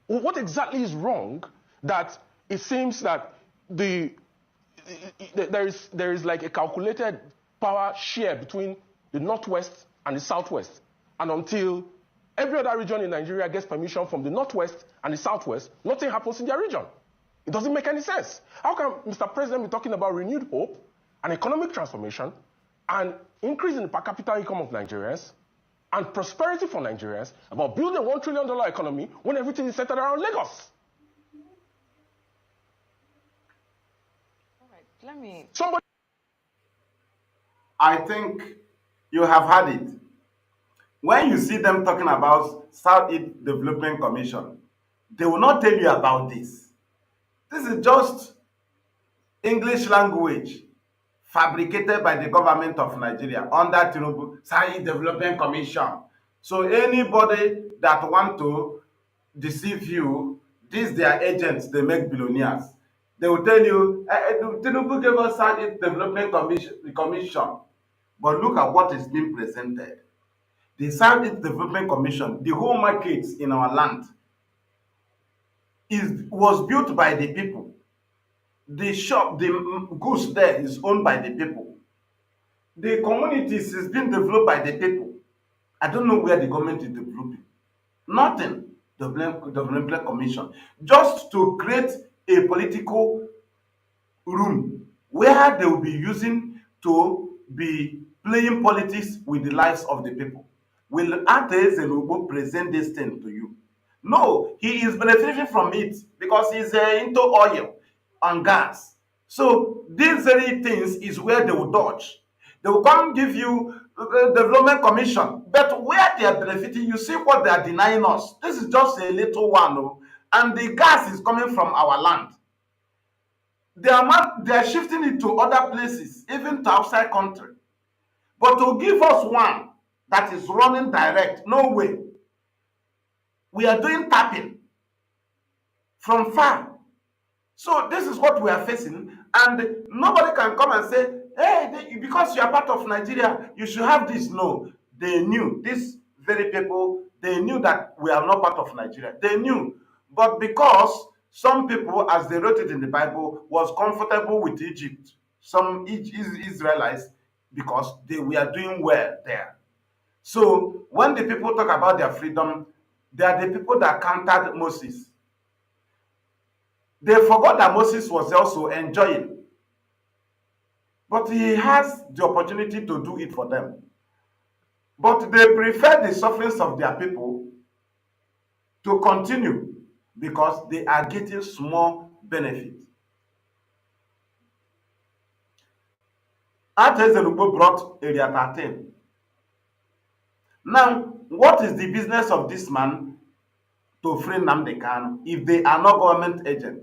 What exactly is wrong that it seems that there is like a calculated power share between the Northwest and the Southwest, and until every other region in Nigeria gets permission from the Northwest and the Southwest, nothing happens in their region? It doesn't make any sense. How can Mr. President be talking about renewed hope and economic transformation and increase in the per capita income of Nigerians and prosperity for Nigerians about building a $1 trillion economy when everything is centered around Lagos? let me. Somebody. I think you have had it. When you see them talking about Southeast Development Commission, they will not tell you about this. This is just English language fabricated by the government of Nigeria under Tinubu Southeast Development Commission. So anybody that want to deceive you, these their agents, they make billionaires. They will tell you, Tinubu gave us Southeast Development Commission. But look at what is being presented. The Southeast Development Commission, the whole markets in our land was built by the people. The shop, the goods there is owned by the people. The communities is being developed by the people. I don't know where the government is developing. Nothing. Development Commission. Just to create a political room where they will be using to be playing politics with the lives of the people. Will Ate Zenubo present this thing to you? No, he is benefiting from it because he's into oil and gas. So these very things is where they will dodge. They will come give you development commission, but where they are benefiting, you see what they are denying us. This is just a little one, oh, and the gas is coming from our land. They are shifting it to other places, even to outside country. But to give us one that is running direct, no way. We are doing tapping from far. So this is what we are facing, and nobody can come and say, hey, because you are part of Nigeria, you should have this. No, they knew, these very people, they knew that we are not part of Nigeria. They knew. But because some people, as they wrote it in the Bible, was comfortable with Egypt, some Israelites, because they were doing well there. So when the people talk about their freedom, they are the people that countered Moses. They forgot that Moses was also enjoying. But he has the opportunity to do it for them. But they prefer the sufferings of their people to continue because they are getting small benefit. Atezelubo brought Area 13. Now, what is the business of this man to free Nnamdi Kanu if they are not government agents?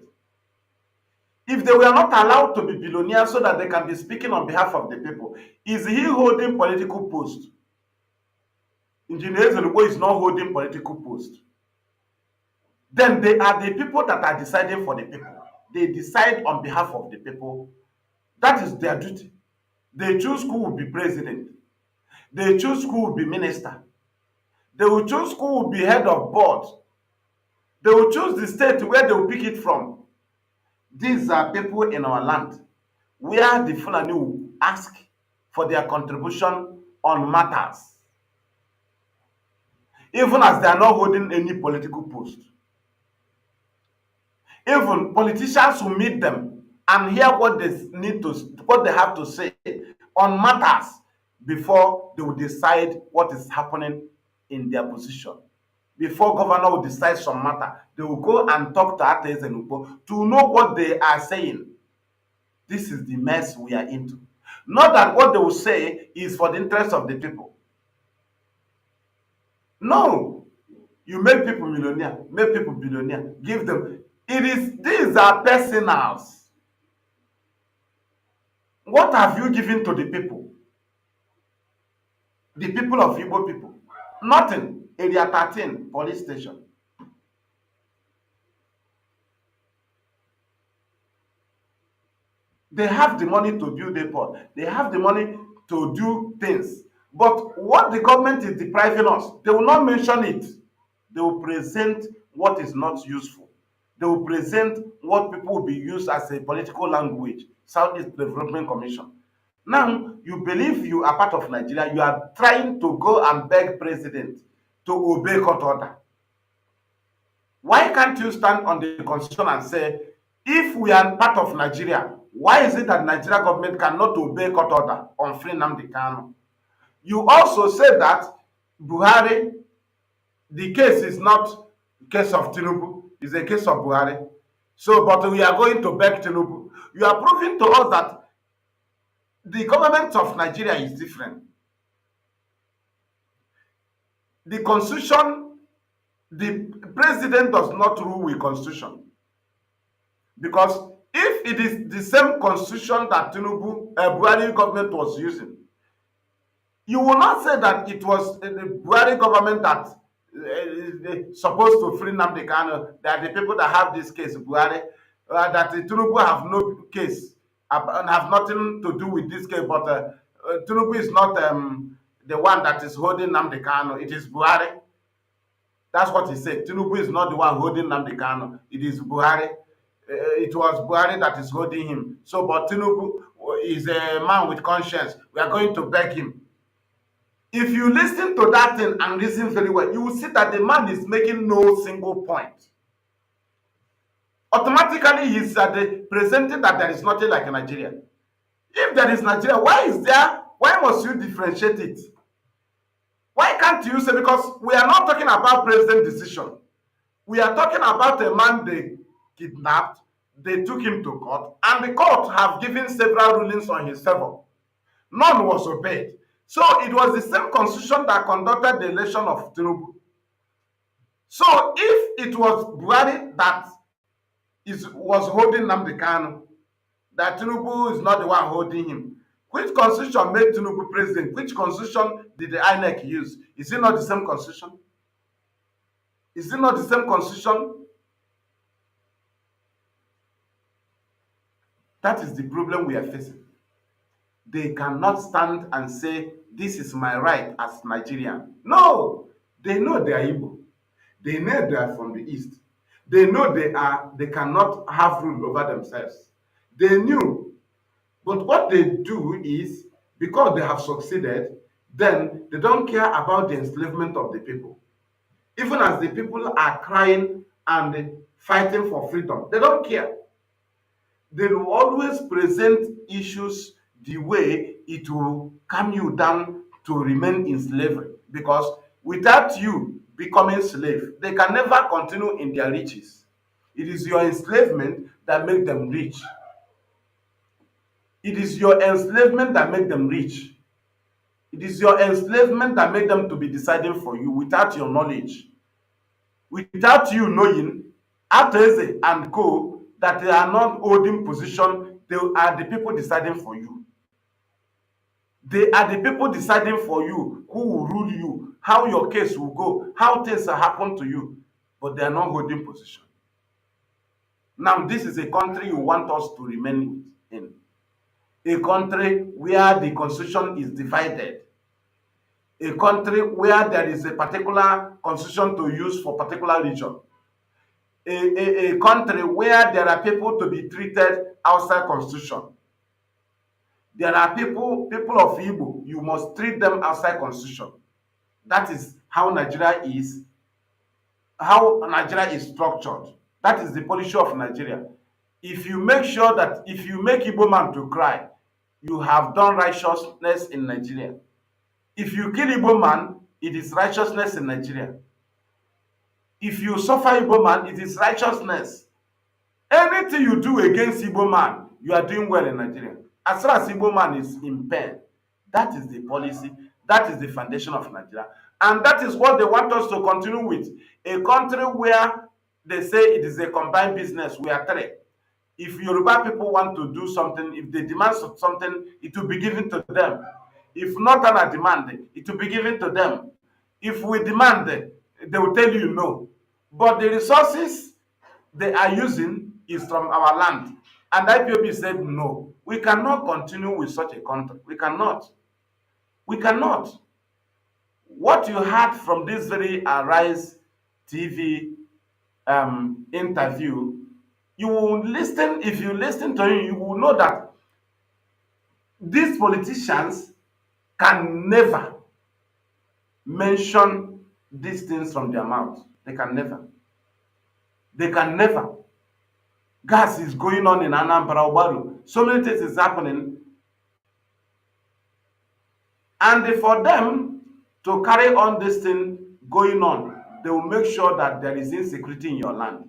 If they were not allowed to be billionaires so that they can be speaking on behalf of the people, is he holding political post? Engineer Zelubo is not holding political post. Then they are the people that are deciding for the people. They decide on behalf of the people. That is their duty. They choose who will be president. They choose who will be minister. They will choose who will be head of board. They will choose the state where they will pick it from. These are people in our land where the Fulani will ask for their contribution on matters, even as they are not holding any political post. Even politicians will meet them and hear what they have to say on matters before they will decide what is happening in their position. Before governor will decide some matter, they will go and talk to Ates and Upo to know what they are saying. This is the mess we are into. Not that what they will say is for the interest of the people. No. You make people millionaire, make people billionaire, give them. These are personals. What have you given to the people? The people of Igbo people? Nothing. Area 13, police station. They have the money to build a port. They have the money to do things. But what the government is depriving us, they will not mention it. They will present what is not useful. They will present what people will be used as a political language. Southeast Development Commission. Now, you believe you are part of Nigeria. You are trying to go and beg president to obey court order. Why can't you stand on the constitution and say, if we are part of Nigeria, why is it that Nigeria government cannot obey court order on free Nnamdi Kanu? You also said that Buhari, the case is not a case of Tinubu, it's a case of Buhari. So, but we are going to beg Tinubu. You are proving to us that the government of Nigeria is different. The constitution, the president does not rule with constitution. Because if it is the same constitution that Tinubu, Buhari government was using, you will not say that it was the Buhari government that supposed to free Nnamdi Kanu, that the people that have this case, Buhari, that the Tinubu have no case and have nothing to do with this case, but Tinubu is not the one that is holding Nnamdi Kanu, it is Buhari. That's what he said. Tinubu is not the one holding Nnamdi Kanu, it is Buhari. It was Buhari that is holding him. So, but Tinubu is a man with conscience. We are going to beg him. If you listen to that thing and listen very well, you will see that the man is making no single point. Automatically, he's presenting that there is nothing like Nigeria. If there is Nigeria, why is there? Why must you differentiate it? Why can't you say, because we are not talking about president decision. We are talking about a man they kidnapped, they took him to court, and the court have given several rulings on his favor. None was obeyed. So it was the same constitution that conducted the election of Tinubu. So if it was Buhari that was holding Nnamdi Kanu, that Tinubu is not the one holding him, which constitution made Tinubu president? Which constitution did the INEC use? Is it not the same constitution? Is it not the same constitution? That is the problem we are facing. They cannot stand and say, this is my right as Nigerian. No, they know they are Igbo. They know they are from the East. They know they cannot have rule over themselves. They knew. But what they do is, because they have succeeded, then they don't care about the enslavement of the people. Even as the people are crying and fighting for freedom, they don't care. They will always present issues the way it will calm you down to remain in slavery. Because without you becoming slave, they can never continue in their riches. It is your enslavement that makes them rich. It is your enslavement that makes them rich. It is your enslavement that made them to be deciding for you without your knowledge. Without you knowing, Ateze and co, that they are not holding position, they are the people deciding for you. They are the people deciding for you who will rule you, how your case will go, how things will happen to you, but they are not holding position. Now, this is a country you want us to remain in. A country where the constitution is divided. A country where there is a particular constitution to use for particular region. A country where there are people to be treated outside constitution. There are people of Igbo, you must treat them outside constitution. That is how Nigeria is structured. That is the policy of Nigeria. If you make sure that if you make Igbo man to cry, you have done righteousness in Nigeria. If you kill Igbo man, it is righteousness in Nigeria. If you suffer Igbo man, it is righteousness. Anything you do against Igbo man, you are doing well in Nigeria. As far as Igbo man is in pain, that is the policy, that is the foundation of Nigeria. And that is what they want us to continue with. A country where they say it is a combined business, we are three. If Yoruba people want to do something, if they demand something, it will be given to them. If Northern demand, it will be given to them. If we demand, they will tell you no. But the resources they are using is from our land. And IPOB said no. We cannot continue with such a country. We cannot. We cannot. What you heard from this very Arise TV interview, you will listen. If you listen to him, you will know that these politicians can never mention these things from their mouth. They can never. They can never. Gas is going on in Anambra Ubaru. So many things is happening. And for them to carry on this thing going on, they will make sure that there is insecurity in your land.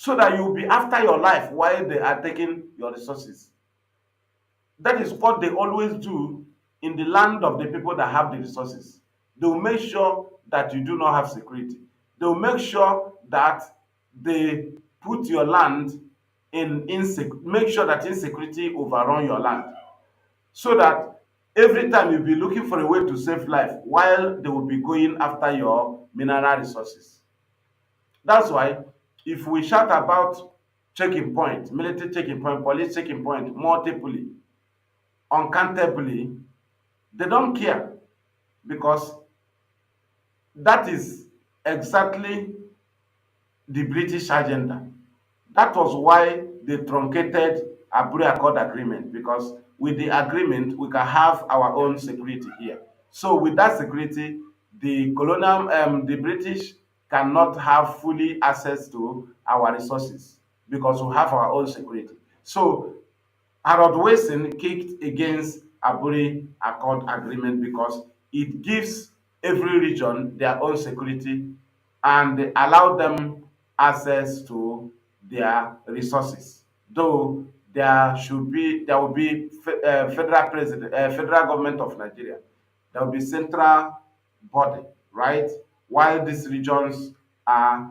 so that you will be after your life while they are taking your resources. That is what they always do in the land of the people that have the resources. They will make sure that you do not have security. They will make sure that they put your land in make sure that insecurity overrun your land. So that every time you'll be looking for a way to save life while they will be going after your mineral resources. That's why if we shout about checking point, military checking point, police checking point multiply, uncountably, they don't care because that is exactly the British agenda. That was why they truncated Abure Accord agreement, because with the agreement we can have our own security here. So with that security, the British cannot have fully access to our resources because we have our own security. So Harold Wilson kicked against Abure Accord agreement because it gives every region their own security and allow them access to their resources. Though there will be federal government of Nigeria. There will be central body, right? While these regions are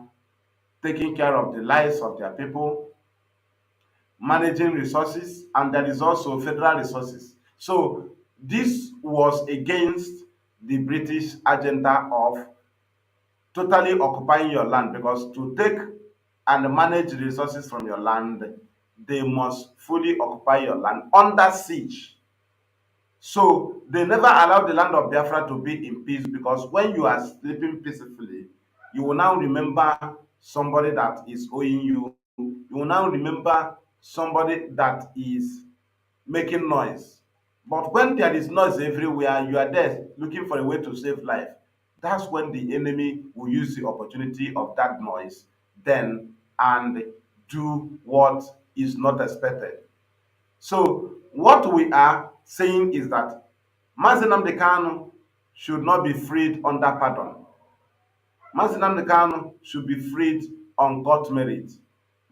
taking care of the lives of their people, managing resources, and there is also federal resources. So this was against the British agenda of totally occupying your land, because to take and manage the resources from your land, they must fully occupy your land under siege. So they never allowed the land of Biafra to be in peace, because when you are sleeping peacefully, you will now remember somebody that is owing you. You will now remember somebody that is making noise. But when there is noise everywhere, you are there looking for a way to save life. That's when the enemy will use the opportunity of that noise then and do what is not expected. So what we are saying is that Mazi Nnamdi Kanu should not be freed under pardon. Mazi Nnamdi Kanu should be freed on court merit.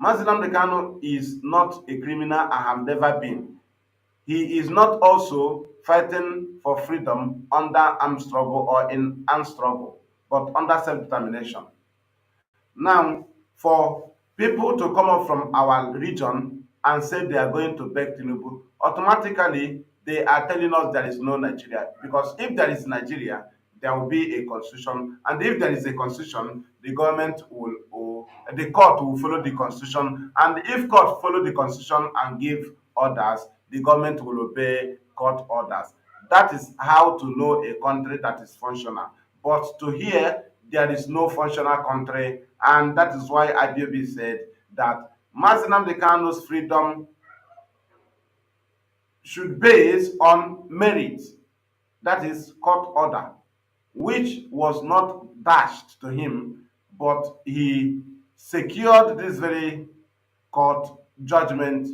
Mazi Nnamdi Kanu is not a criminal and have never been. He is not also fighting for freedom under armed struggle or in armed struggle, but under self-determination. Now, for people to come up from our region and say they are going to beg Tinubu, automatically they are telling us there is no Nigeria. Because if there is Nigeria, there will be a constitution, and if there is a constitution, the government will, or the court will follow the constitution, and if court follow the constitution and give orders, the government will obey court orders. That is how to know a country that is functional. But to hear there is no functional country, and that is why IPOB said that Mazi Nnamdi Kanu's freedom should base on merit, that is court order, which was not dashed to him, but he secured this very court judgment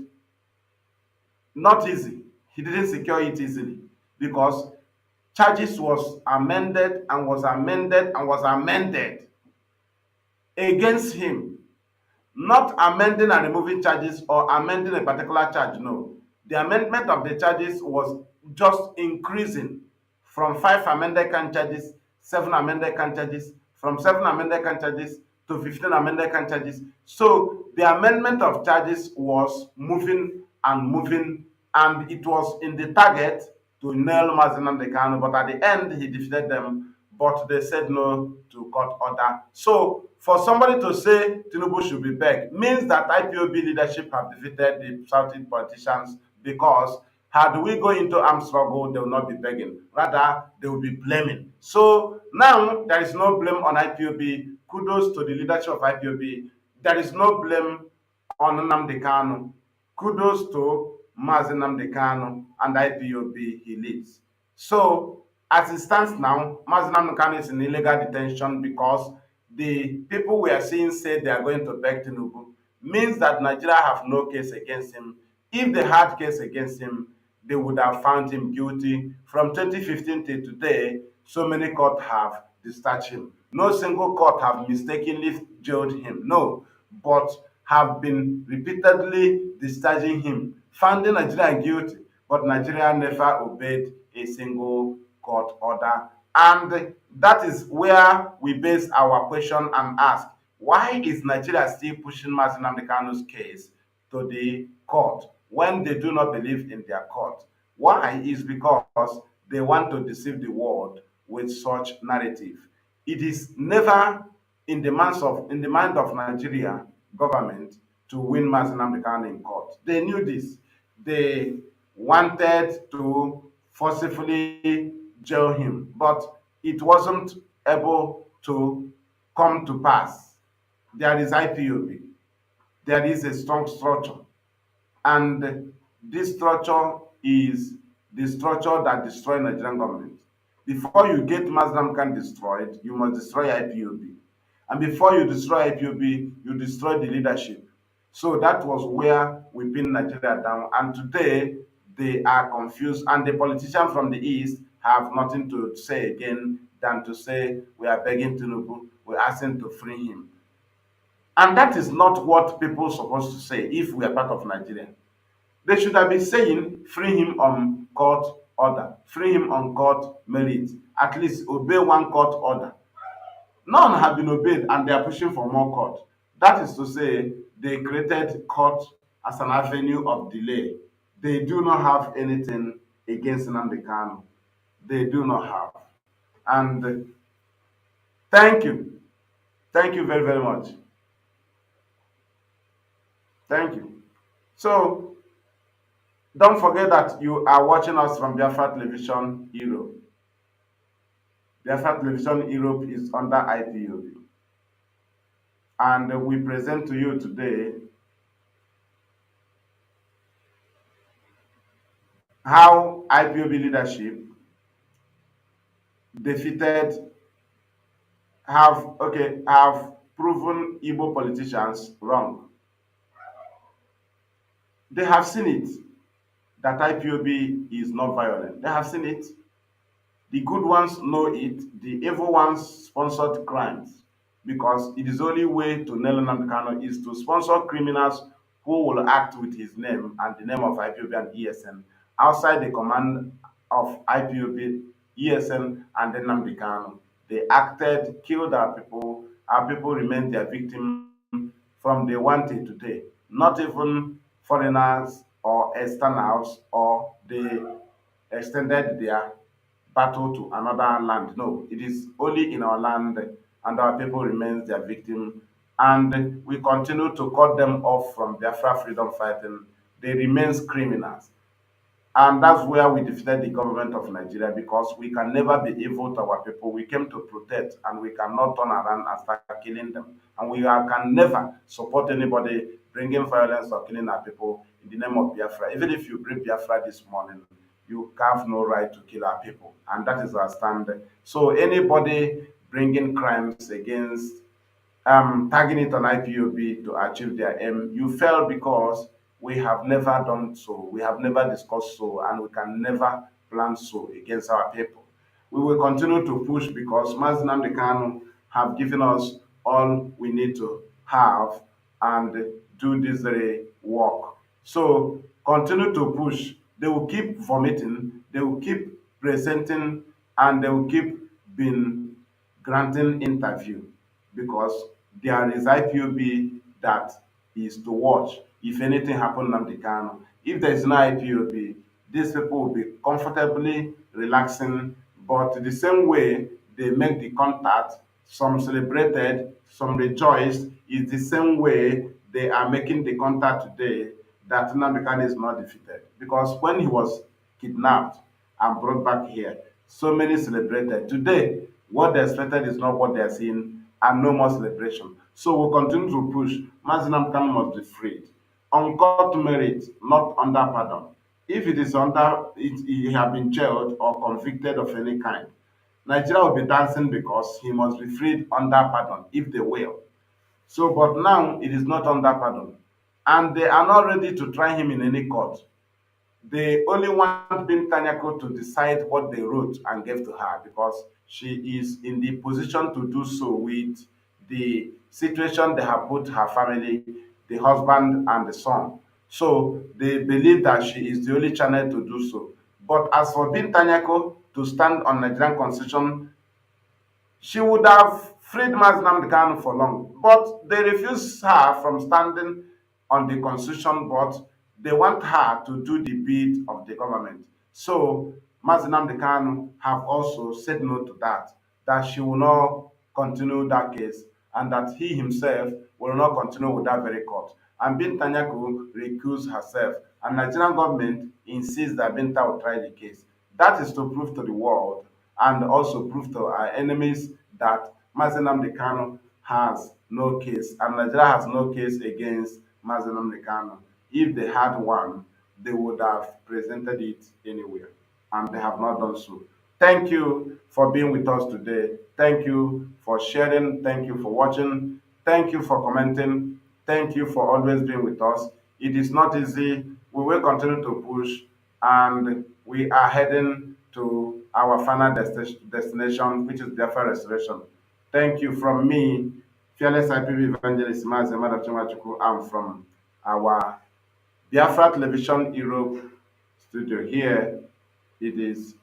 not easy. He didn't secure it easily because charges was amended and was amended and was amended against him, not amending and removing charges or amending a particular charge. No, the amendment of the charges was just increasing from 5 amended charges, 7 amended charges, from 7 amended charges to 15 amended charges. So the amendment of charges was moving and moving, and it was in the target to nail Mazi Nnamdi Kanu, but at the end he defeated them, but they said no to court order. So for somebody to say Tinubu should be begged means that IPOB leadership have defeated the Southeast politicians, because had we go into armed struggle, they will not be begging. Rather, they will be blaming. So now there is no blame on IPOB. Kudos to the leadership of IPOB. There is no blame on Nnamdi Kanu. Kudos to Mazi Nnamdi Kanu and IPOB he leads. So as it stands now, Mazi Nnamdi Kanu is in illegal detention because the people we are seeing say they are going to beg Tinubu, means that Nigeria have no case against him. If they had case against him, they would have found him guilty. From 2015 till today, so many courts have discharged him. No single court have mistakenly jailed him. No. But have been repeatedly discharging him, finding Nigeria guilty, but Nigeria never obeyed a single court order. And that is where we base our question and ask, why is Nigeria still pushing Mazi Kanu's case to the court when they do not believe in their court? Why is because they want to deceive the world with such narrative. It is never in the mind of Nigeria government to win Mazi Kanu in court. They knew this. They wanted to forcibly jail him, but it wasn't able to come to pass. There is IPOB. There is a strong structure. And this structure is the structure that destroys Nigerian government. Before you get Muslim can destroyed, you must destroy IPOB. And before you destroy IPOB, you destroy the leadership. So that was where we pinned Nigeria down. And today they are confused. And the politicians from the East have nothing to say again than to say we are begging Tinubu, we're asking to free him. And that is not what people are supposed to say if we are part of Nigeria. They should have been saying, free him on court order, free him on court merit, at least obey one court order. None have been obeyed and they are pushing for more court. That is to say, they created court as an avenue of delay. They do not have anything against Nnamdi Kanu. They do not have. And thank you. Thank you very, very much. Thank you. So, don't forget that you are watching us from Biafra Television Europe. Biafra Television Europe is under IPOB. And we present to you today how IPOB leadership defeated, have proven Igbo politicians wrong. They have seen it, that IPOB is not violent. They have seen it. The good ones know it. The evil ones sponsored crimes, because it is the only way to nail Nnamdi Kanu is to sponsor criminals who will act with his name and the name of IPOB and ESN outside the command of IPOB, ESN, and then Nnamdi Kanu. They acted, killed our people. Our people remained their victim from day one till today. Not even foreigners or externals, or they extended their battle to another land. No, it is only in our land, and our people remains their victim. And we continue to cut them off from Biafra freedom fighting. They remain criminals. And that's where we defeated the government of Nigeria, because we can never be evil to our people. We came to protect, and we cannot turn around and start killing them. And we can never support anybody bringing violence or killing our people in the name of Biafra. Even if you bring Biafra this morning, you have no right to kill our people. And that is our stand. So anybody bringing crimes against, tagging it on IPOB to achieve their aim, you fail, because we have never done so. We have never discussed so, and we can never plan so against our people. We will continue to push, because Mazi Kanu have given us all we need to have and do this very work. So continue to push. They will keep vomiting, they will keep presenting, and they will keep being granting interview, because there is IPOB that is to watch. If anything happen to Nnamdi Kanu, if there is no IPOB, these people will be comfortably relaxing. But the same way they make the contact, some celebrated, some rejoiced, is the same way they are making the contact today that Nnamdi Kanu is not defeated. Because when he was kidnapped and brought back here, so many celebrated. Today, what they expected is not what they are seeing, and no more celebration. So we'll continue to push. Mazi Kanu must be freed on court merit, not under pardon. If it is under it, he have been jailed or convicted of any kind, Nigeria will be dancing, because he must be freed under pardon if they will. So, but now it is not under pardon, and they are not ready to try him in any court. They only want Bin Tanyako to decide what they wrote and gave to her, because she is in the position to do so with the situation they have put her family the husband and the son. So they believe that she is the only channel to do so. But as for Bintanyako to stand on Nigerian constitution, she would have freed Mazi Nnamdi Kanu for long, but they refuse her from standing on the constitution, but they want her to do the bid of the government. So Mazi Nnamdi Kanu have also said no to that she will not continue that case, and that he himself will not continue with that very court. And Binta Nyako recused herself, and Nigerian government insists that Binta will try the case. That is to prove to the world and also prove to our enemies that Mazi Nnamdi Kanu has no case, and Nigeria has no case against Mazi Nnamdi Kanu. If they had one, they would have presented it anywhere, and they have not done so. Thank you for being with us today. Thank you for sharing. Thank you for watching. Thank you for commenting. Thank you for always being with us. It is not easy. We will continue to push, and we are heading to our final destination, which is Biafra restoration. Thank you from me, fearless IPB evangelist Mazi Maduabuchi. I'm from our Biafra Television Europe studio here. It is